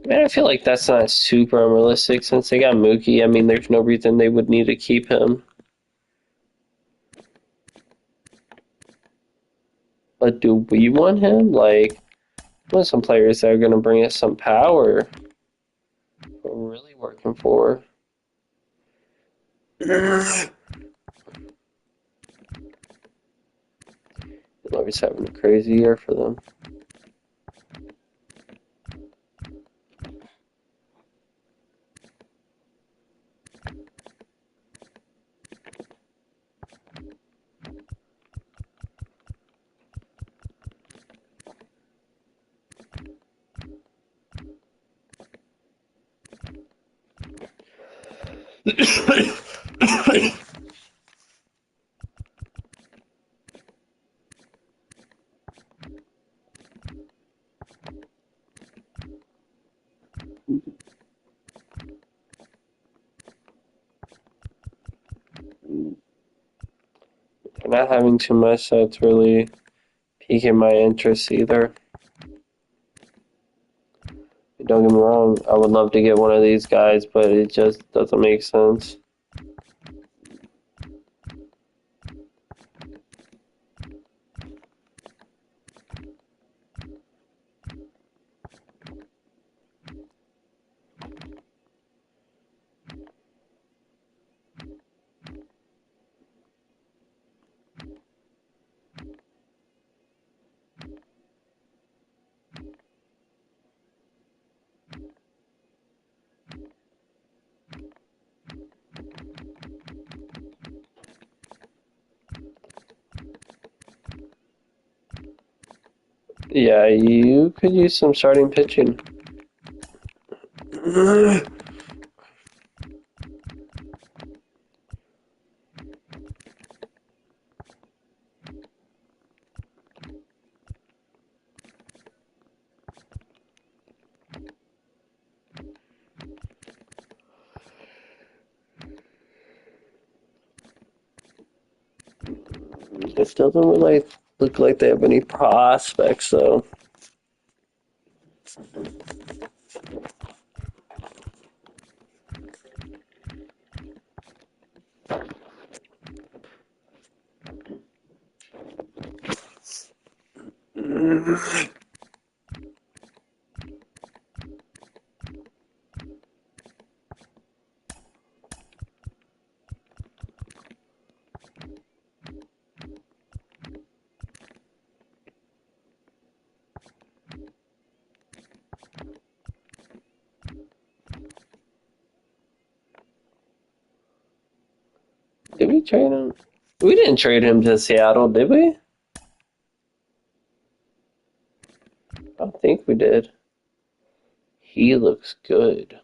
Man, I feel like that's not super unrealistic since they got Mookie. I mean, there's no reason they would need to keep him. But do we want him? Like, we want some players that are going to bring us some power. We're really working for. Lover's having a crazy year for them. They're not having too much that's really piquing my interest either. Don't get me wrong, I would love to get one of these guys, but it just doesn't make sense. Yeah, you could use some starting pitching. It doesn't really look like they have any prospects, though. Did we trade him? We didn't trade him to Seattle, did we? I don't think we did. He looks good.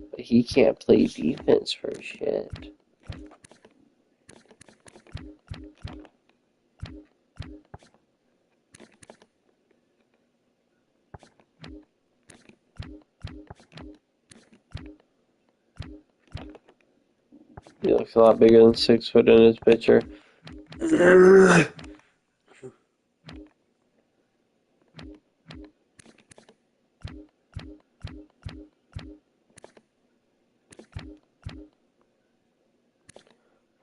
But he can't play defense for shit. He looks a lot bigger than 6 foot in his picture.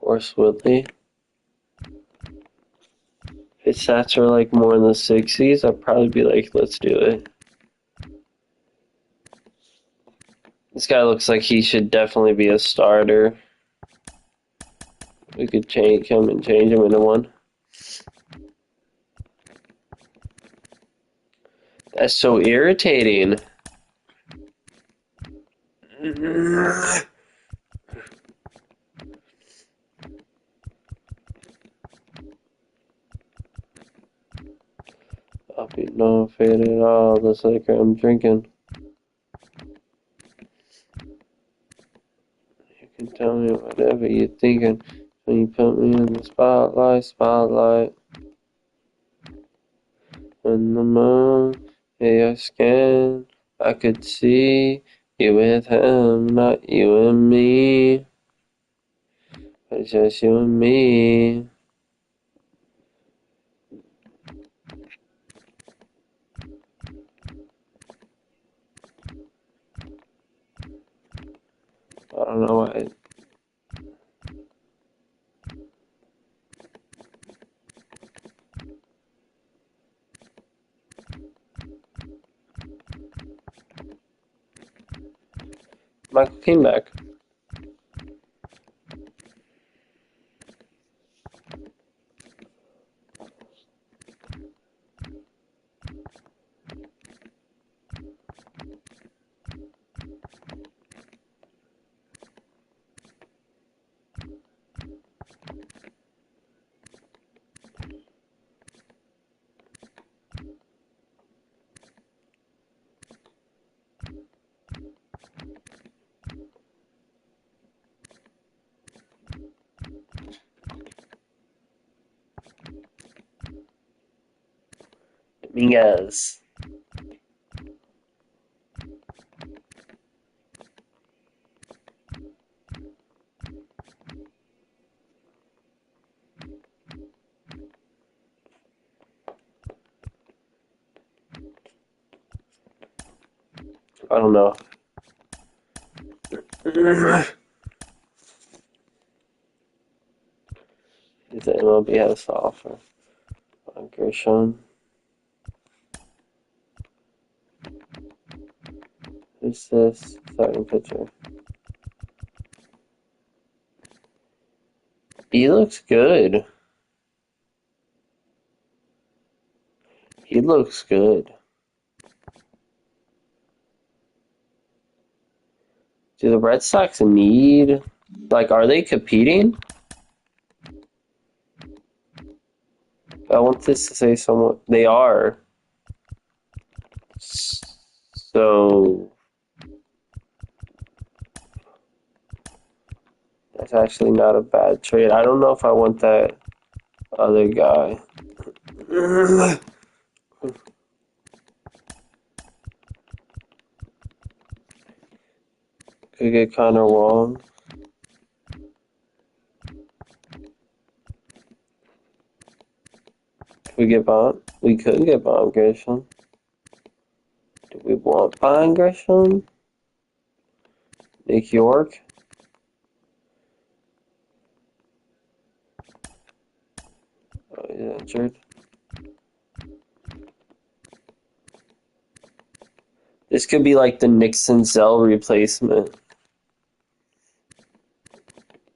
Force Woodley. If his stats are like more in the 60s, I'd probably be like, let's do it. This guy looks like he should definitely be a starter. We could change him into one. That's so irritating. I'll be no fade at all. This liquor I'm drinking. You can tell me whatever you're thinking when you put me in the spotlight. When the moon hit your skin, I could see you with him, not you and me. But it's just you and me. I don't know why. Michael came back. Dominguez. I don't know. Is the MLB has to offer? Gershon. Who's this starting pitcher? He looks good. He looks good. Do the Red Sox need... Like, are they competing? I want this to say somewhat... They are. So... That's actually not a bad trade. I don't know if I want that other guy. Could get Connor Wong. Could we get Bond? We could get Bond Grisham. Do we want Bond Grisham? Nick York? Oh, he's injured. This could be like the Nixon Zell replacement.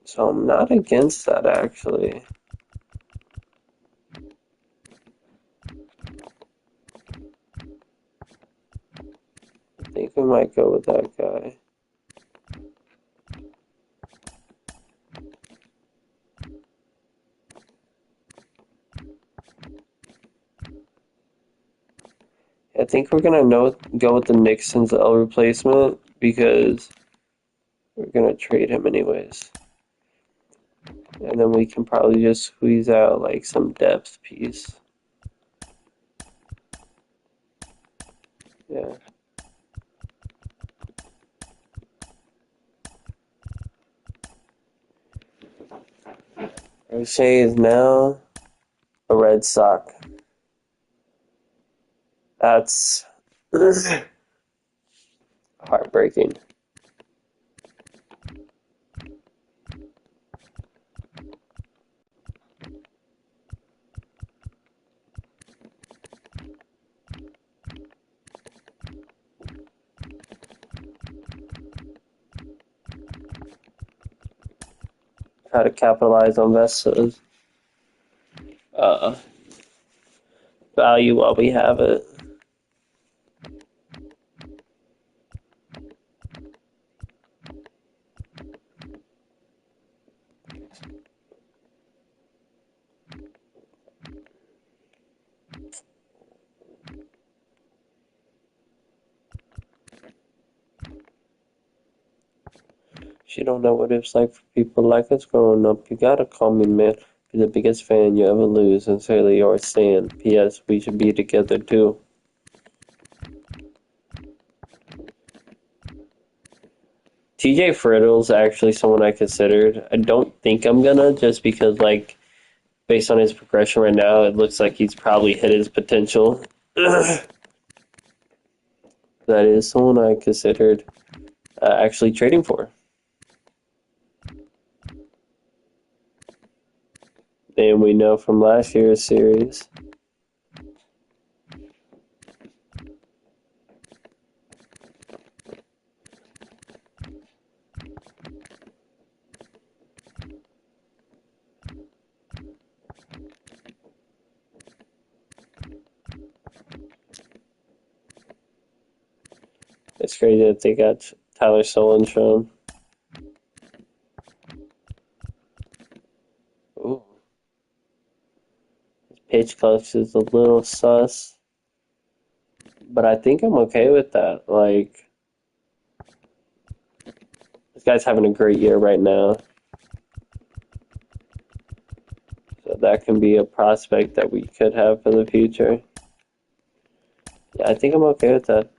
So I'm not against that, actually. I think we might go with that guy. I think we're gonna go with the Nixon Zell replacement because we're gonna trade him anyways. And then we can probably just squeeze out like some depth piece. Yeah. O'Shea is now a Red Sox. That's heartbreaking. Try to capitalize on Vesta's value while we have it. You don't know what it's like for people like us growing up. You gotta call me, man. Be the biggest fan you ever lose. Sincerely yours, Stan. P.S. We should be together too. TJ Frittle's actually someone I considered. I don't think I'm gonna, just because, like, based on his progression right now, it looks like he's probably hit his potential. That is someone I considered actually trading for. And we know from last year's series. It's crazy that they got Tyler Solon shown. Ooh. His pitch clutch is a little sus. But I think I'm okay with that. Like, this guy's having a great year right now. So that can be a prospect that we could have for the future. Yeah, I think I'm okay with that.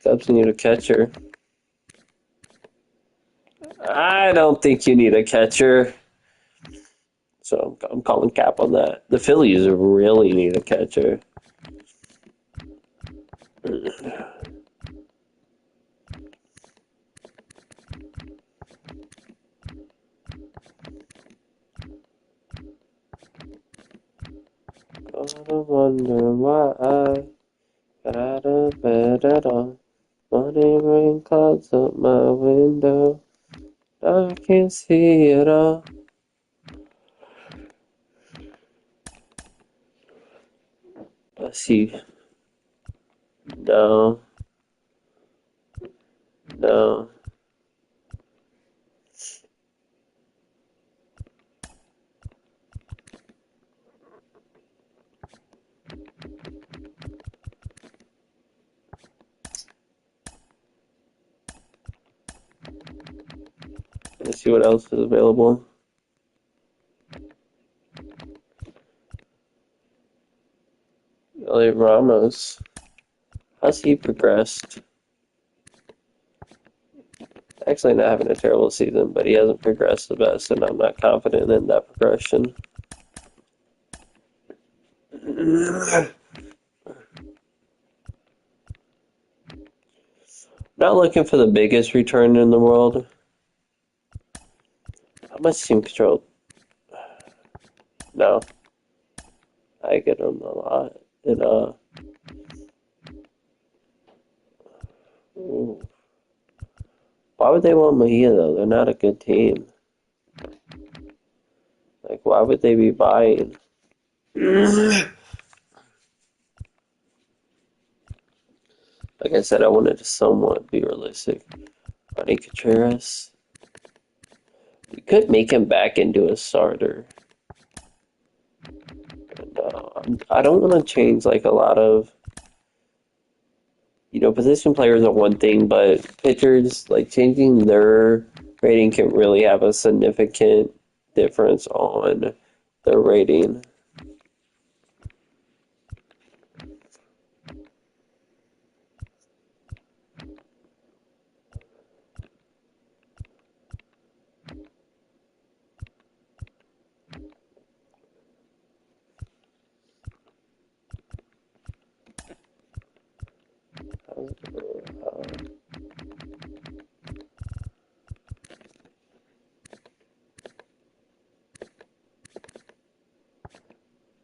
Cubs need a catcher. I don't think you need a catcher. So I'm calling cap on that. The Phillies really need a catcher. Gonna wonder why I got out of bed at all. Morning rain clouds up my window. I can't see it all. Let's see. No. No. Let's see what else is available. Elliot Ramos. How's he progressed? Actually not having a terrible season, but he hasn't progressed the best, and I'm not confident in that progression. Not looking for the biggest return in the world. How much team control? No. I get him a lot. And, why would they want Mejia, though? They're not a good team. Like, why would they be buying? Like I said, I wanted to somewhat be realistic. Ronnie Contreras. You could make him back into a starter. And, I don't want to change, like, a lot of... You know, position players are one thing, but pitchers, like, changing their rating can really have a significant difference on their rating.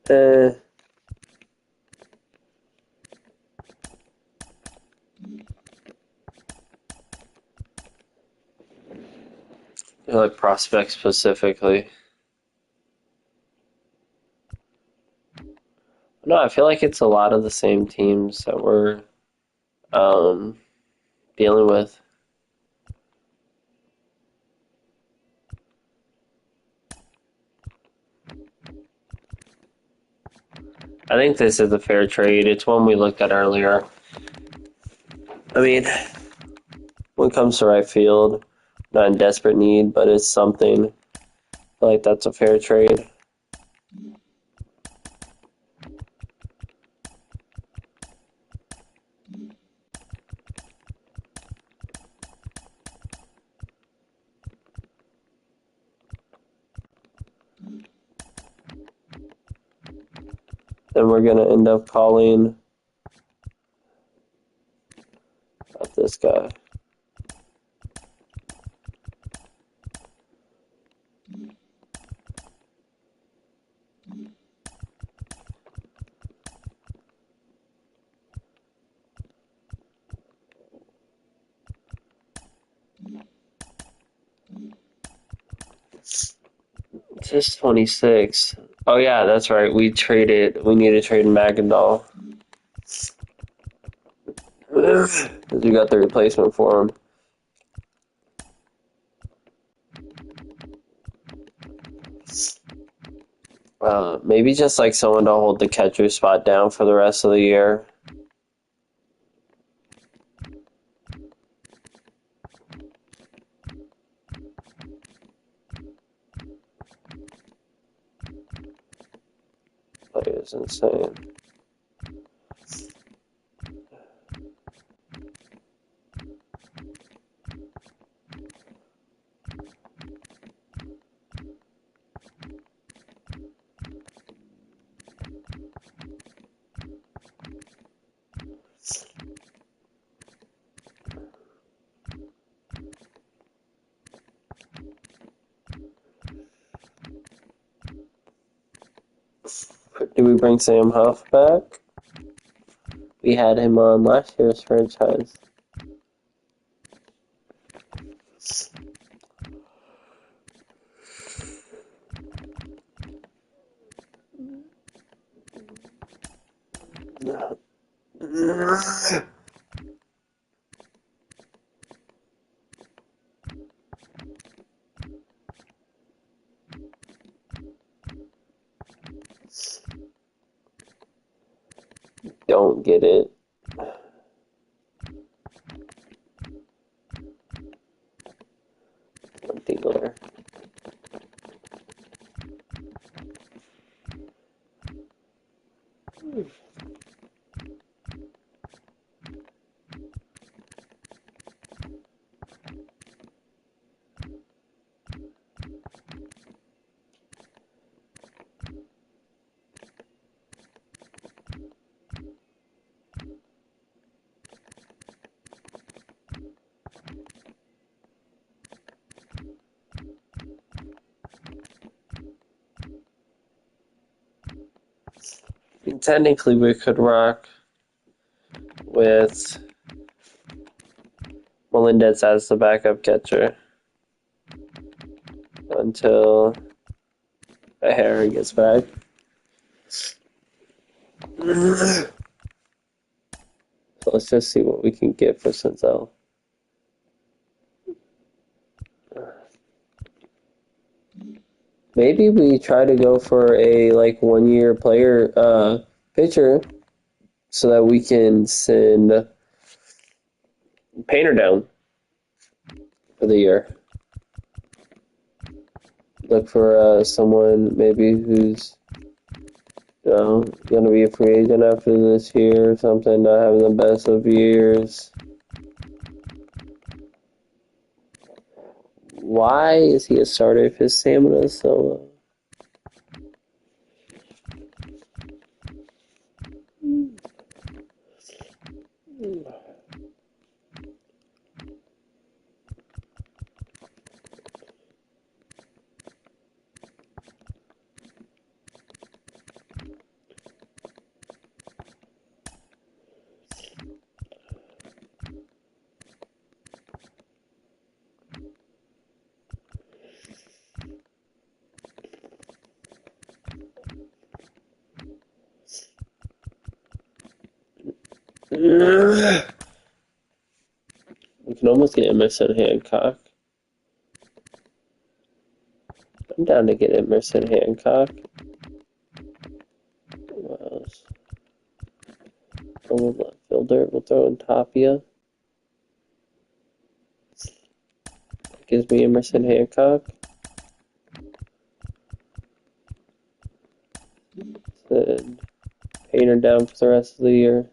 Eh. Like prospects specifically. No, I feel like it's a lot of the same teams that we're dealing with. I think this is a fair trade. It's one we looked at earlier. I mean, when it comes to right field, not in desperate need, but it's something. I feel like that's a fair trade. Then we're going to end up calling about this guy. It's just 26. Oh, yeah, that's right. We need to trade Magadol. Because we got the replacement for him. Maybe just like someone to hold the catcher spot down for the rest of the year. That is insane. Did we bring Sam Huff back? We had him on last year's franchise. Don't get it. Dealer. Technically, we could rock with Melendez as the backup catcher until Harry gets back. So let's just see what we can get for Senzel. Maybe we try to go for a 1 year player pitcher so that we can send Painter down for the year. Look for someone maybe who's going to be a free agent after this year or something, not having the best of years. Why is he a starter if his stamina is so low? We can almost get Emerson Hancock. I'm down to get Emerson Hancock. What else? Old left fielder. We'll throw in Tapia. Gives me Emerson Hancock. Then Painter down for the rest of the year.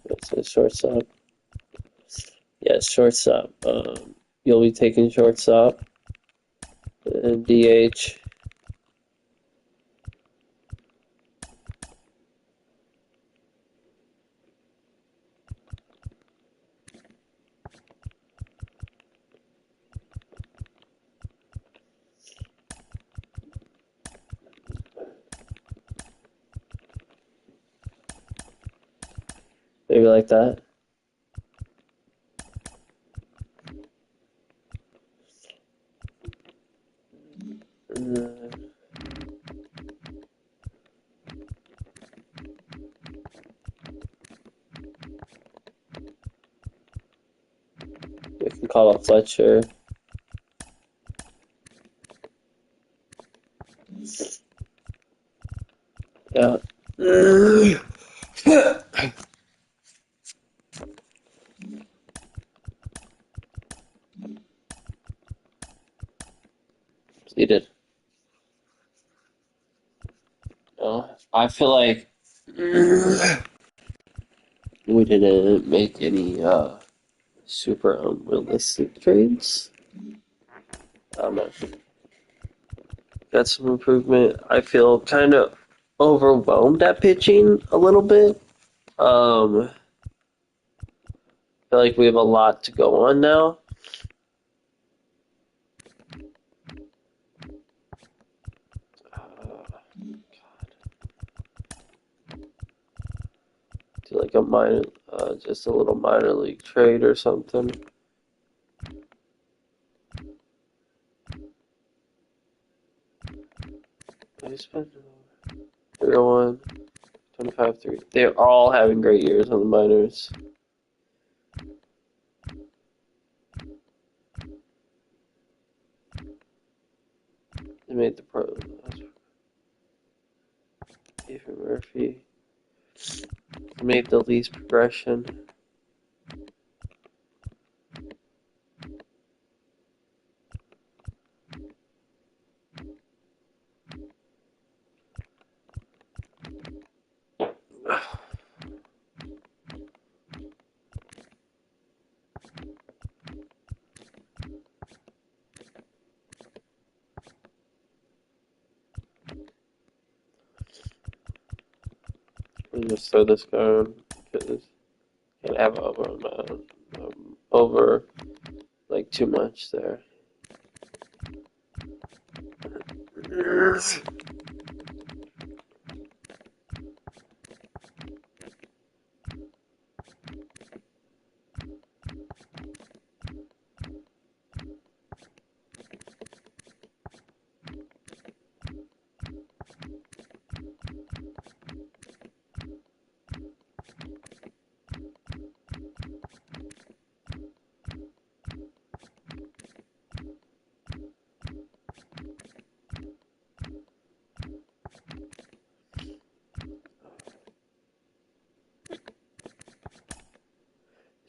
That's a shortstop. Yeah, shortstop. You'll be taking shortstop and DH. Maybe like that. We can call up Fletcher. Yeah. Seated. I feel like we didn't make any super unrealistic trades. Got some improvement. I feel kind of overwhelmed at pitching a little bit. I feel like we have a lot to go on now. Do like a minor, just a little minor league trade or something. I spent 301, 25, 3. They're all having great years on the minors. They made the pro. Even Murphy made the least progression. We'll just throw this guy on because can't have over like too much there.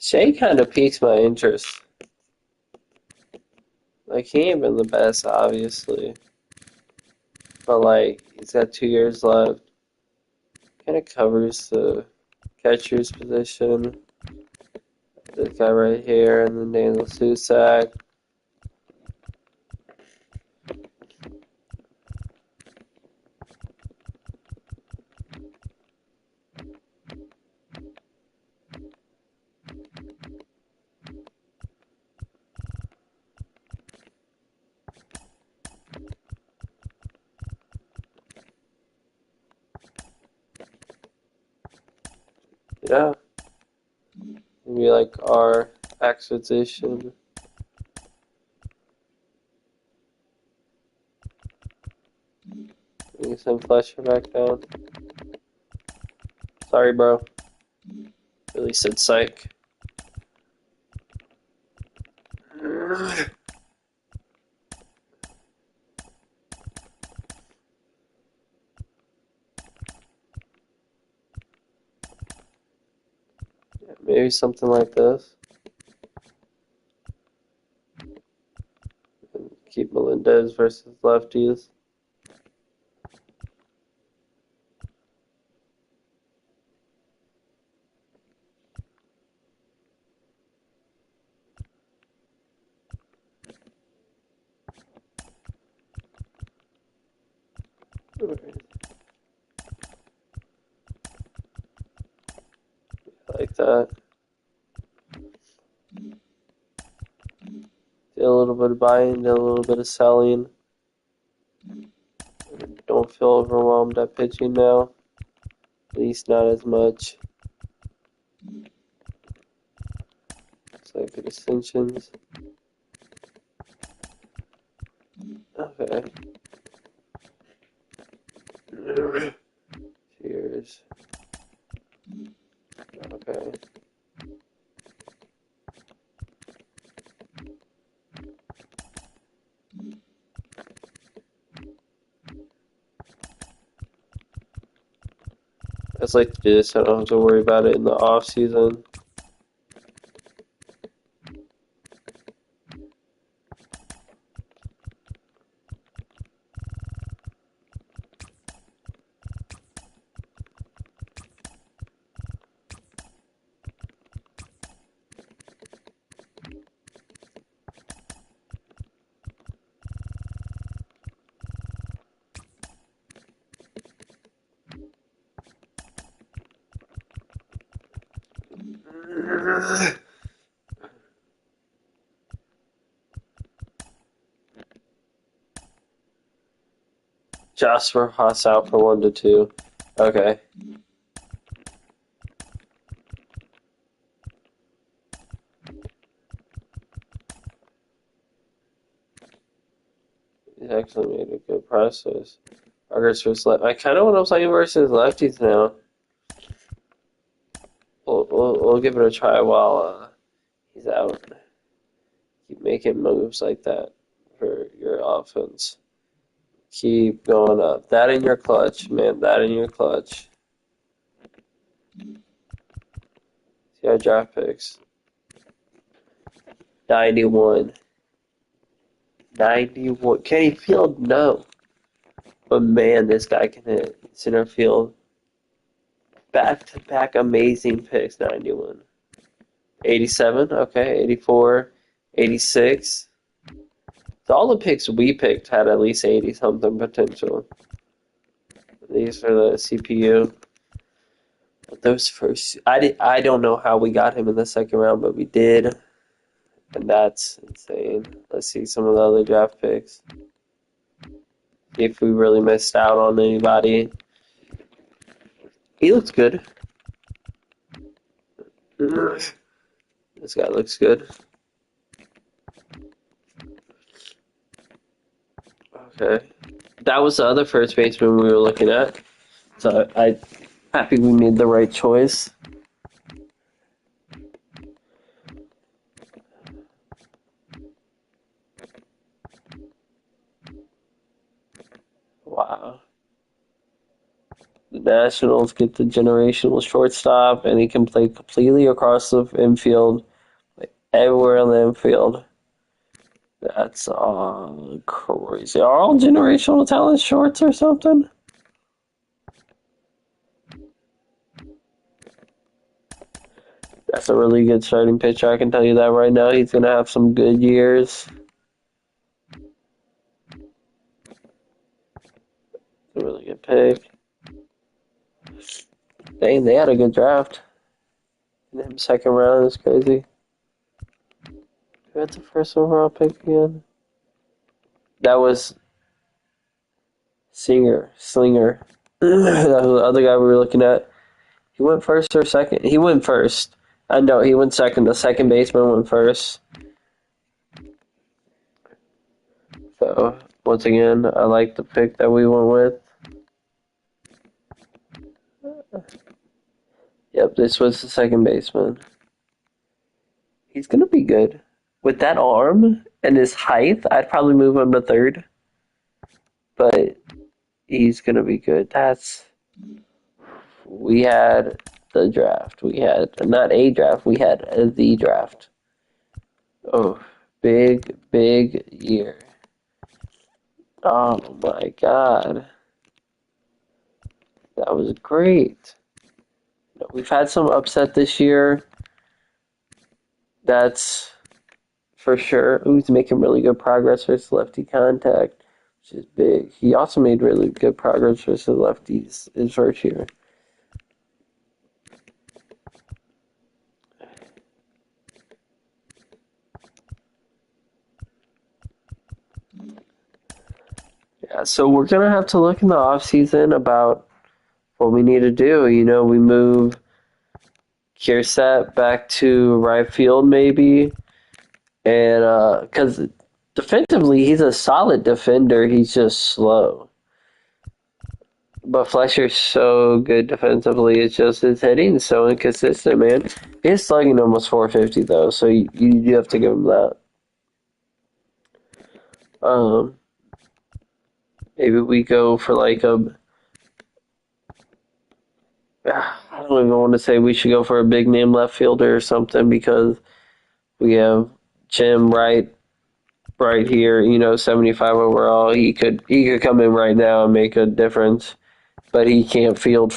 Shea kind of piques my interest. Like, he ain't been the best, obviously. But, like, he's got 2 years left. Kind of covers the catcher's position. This guy right here, and then Daniel Susac. be like our acquisition. Bring some Fletcher back down. Sorry, bro. Really said psych. Yeah, maybe something like this. And keep Melendez versus lefties. Like that. Did a little bit of buying, did a little bit of selling. Don't feel overwhelmed at pitching now. At least not as much. Looks like the dissensions. Okay. Cheers. Okay. I just like to do this, so I don't have to worry about it in the off season. Jasper Haas out for 1-2. Okay. He's actually made a good process. August versus left. I kind of want to play versus lefties now. We'll give it a try while he's out. Keep making moves like that for your offense. Keep going up. That in your clutch, man. That in your clutch. See our draft picks. 91. 91. Can he field? No. But man, this guy can hit center field. Back-to-back amazing picks. 91. 87. Okay. 84. 86. So all the picks we picked had at least 80-something potential. These are the CPU. But those first, I don't know how we got him in the second round, but we did. And that's insane. Let's see some of the other draft picks. See if we really missed out on anybody. He looks good. This guy looks good. Okay. That was the other first baseman we were looking at. So I'm happy we made the right choice. Wow. The Nationals get the generational shortstop, and he can play completely across the infield, like everywhere on the infield. That's crazy. Are all generational talents shorts or something? That's a really good starting pitcher. I can tell you that right now. He's going to have some good years. A really good pick. Dang, they had a good draft. And then second round is crazy. Who had the first overall pick again? That was Slinger. That was the other guy we were looking at. He went first or second? He went first. I know he went second. The second baseman went first. So, once again, I like the pick that we went with. Yep, this was the second baseman. He's going to be good. With that arm and his height, I'd probably move him to third. But he's going to be good. We had the draft. We had, not a draft, we had the draft. Oh, big year. Oh my God. That was great. We've had some upset this year. That's for sure. He's making really good progress versus lefty contact, which is big. He also made really good progress versus lefties his first year. Yeah, so we're going to have to look in the offseason about what we need to do. You know, we move Kiersat back to right field maybe. And because defensively, he's a solid defender. He's just slow. But Fletcher's so good defensively. It's just his hitting is so inconsistent, man. He's slugging almost 450 though, so you do have to give him that. Um, Maybe we go for like a. I don't even want to say we should go for a big name left fielder or something because we have Jim right here. You know, 75 overall. He could come in right now and make a difference, but he can't field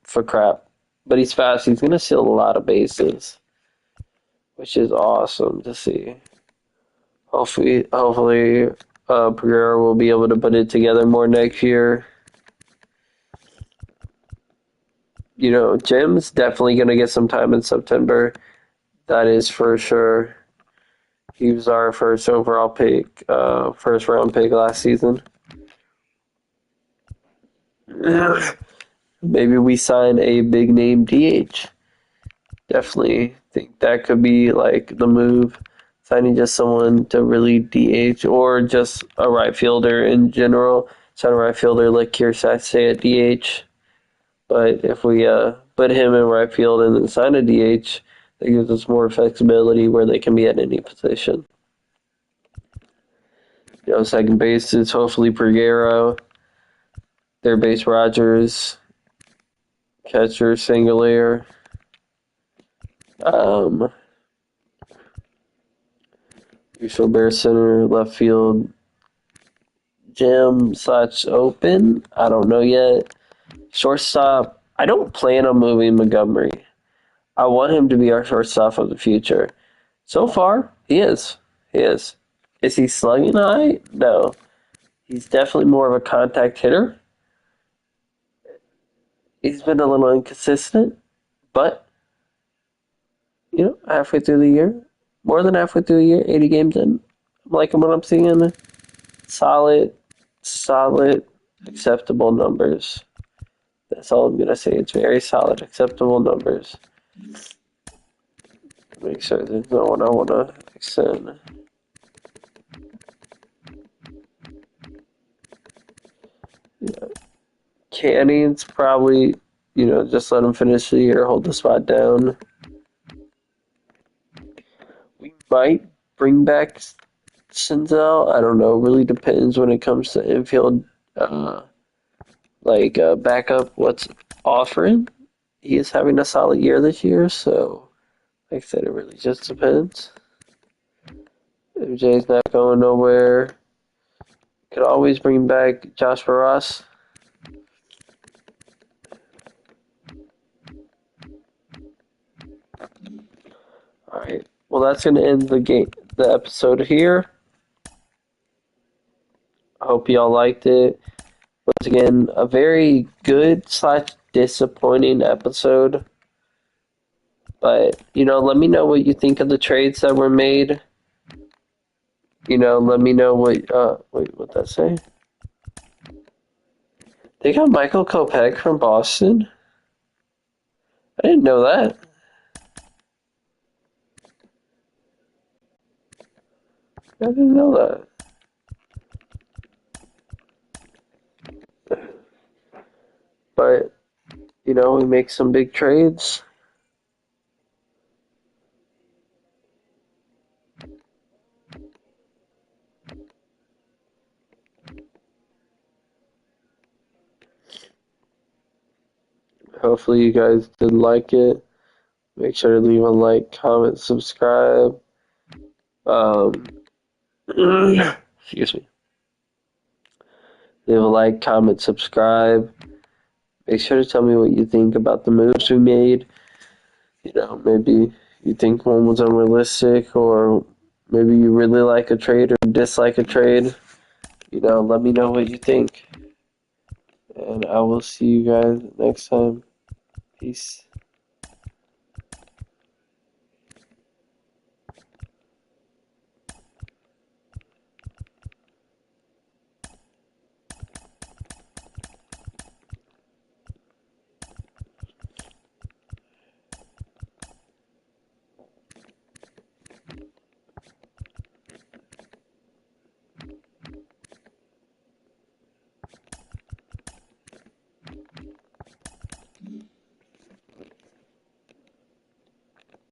for crap. But he's fast. He's gonna steal a lot of bases, which is awesome to see. Hopefully, Pereira will be able to put it together more next year. You know, Jim's definitely going to get some time in September. That is for sure. He was our first overall pick, first round pick last season. Maybe we sign a big name DH. Definitely think that could be like the move. Signing just someone to really DH or just a right fielder in general. Sign a right fielder like Kiersat say at DH. But if we put him in right field and then sign a DH, that gives us more flexibility where they can be at any position. You know, second base is hopefully Pereira. Third base Rogers. Catcher Singular. Usual Bear Center, left field. Jim / open. I don't know yet. Shortstop. I don't plan on moving Montgomery. I want him to be our shortstop of the future. So far, he is. He is. Is he slugging high? No. He's definitely more of a contact hitter. He's been a little inconsistent, but, you know, halfway through the year, more than halfway through the year, 80 games in, I'm liking what I'm seeing. Solid, acceptable numbers. That's all I'm going to say. It's very solid, acceptable numbers. Make sure there's no one I want to extend. Yeah. Canning's probably, you know, just let him finish the year, hold the spot down. We might bring back Senzel. I don't know. Really depends when it comes to infield, backup, what's offering. He is having a solid year this year, so like I said, it really just depends. MJ's not going nowhere. Could always bring back Josh Ross. Alright. Well, that's going to end the episode here. I hope y'all liked it. Once again, a very good / disappointing episode. But, you know, let me know what you think of the trades that were made. You know, let me know what, what'd that say? They got Michael Kopech from Boston? I didn't know that. I didn't know that. But, you know, we make some big trades. Hopefully you guys did like it. Make sure to leave a like, comment, subscribe. Excuse me. Leave a like, comment, subscribe. Make sure to tell me what you think about the moves we made. You know, maybe you think one was unrealistic, or maybe you really like a trade or dislike a trade. You know, let me know what you think. And I will see you guys next time. Peace.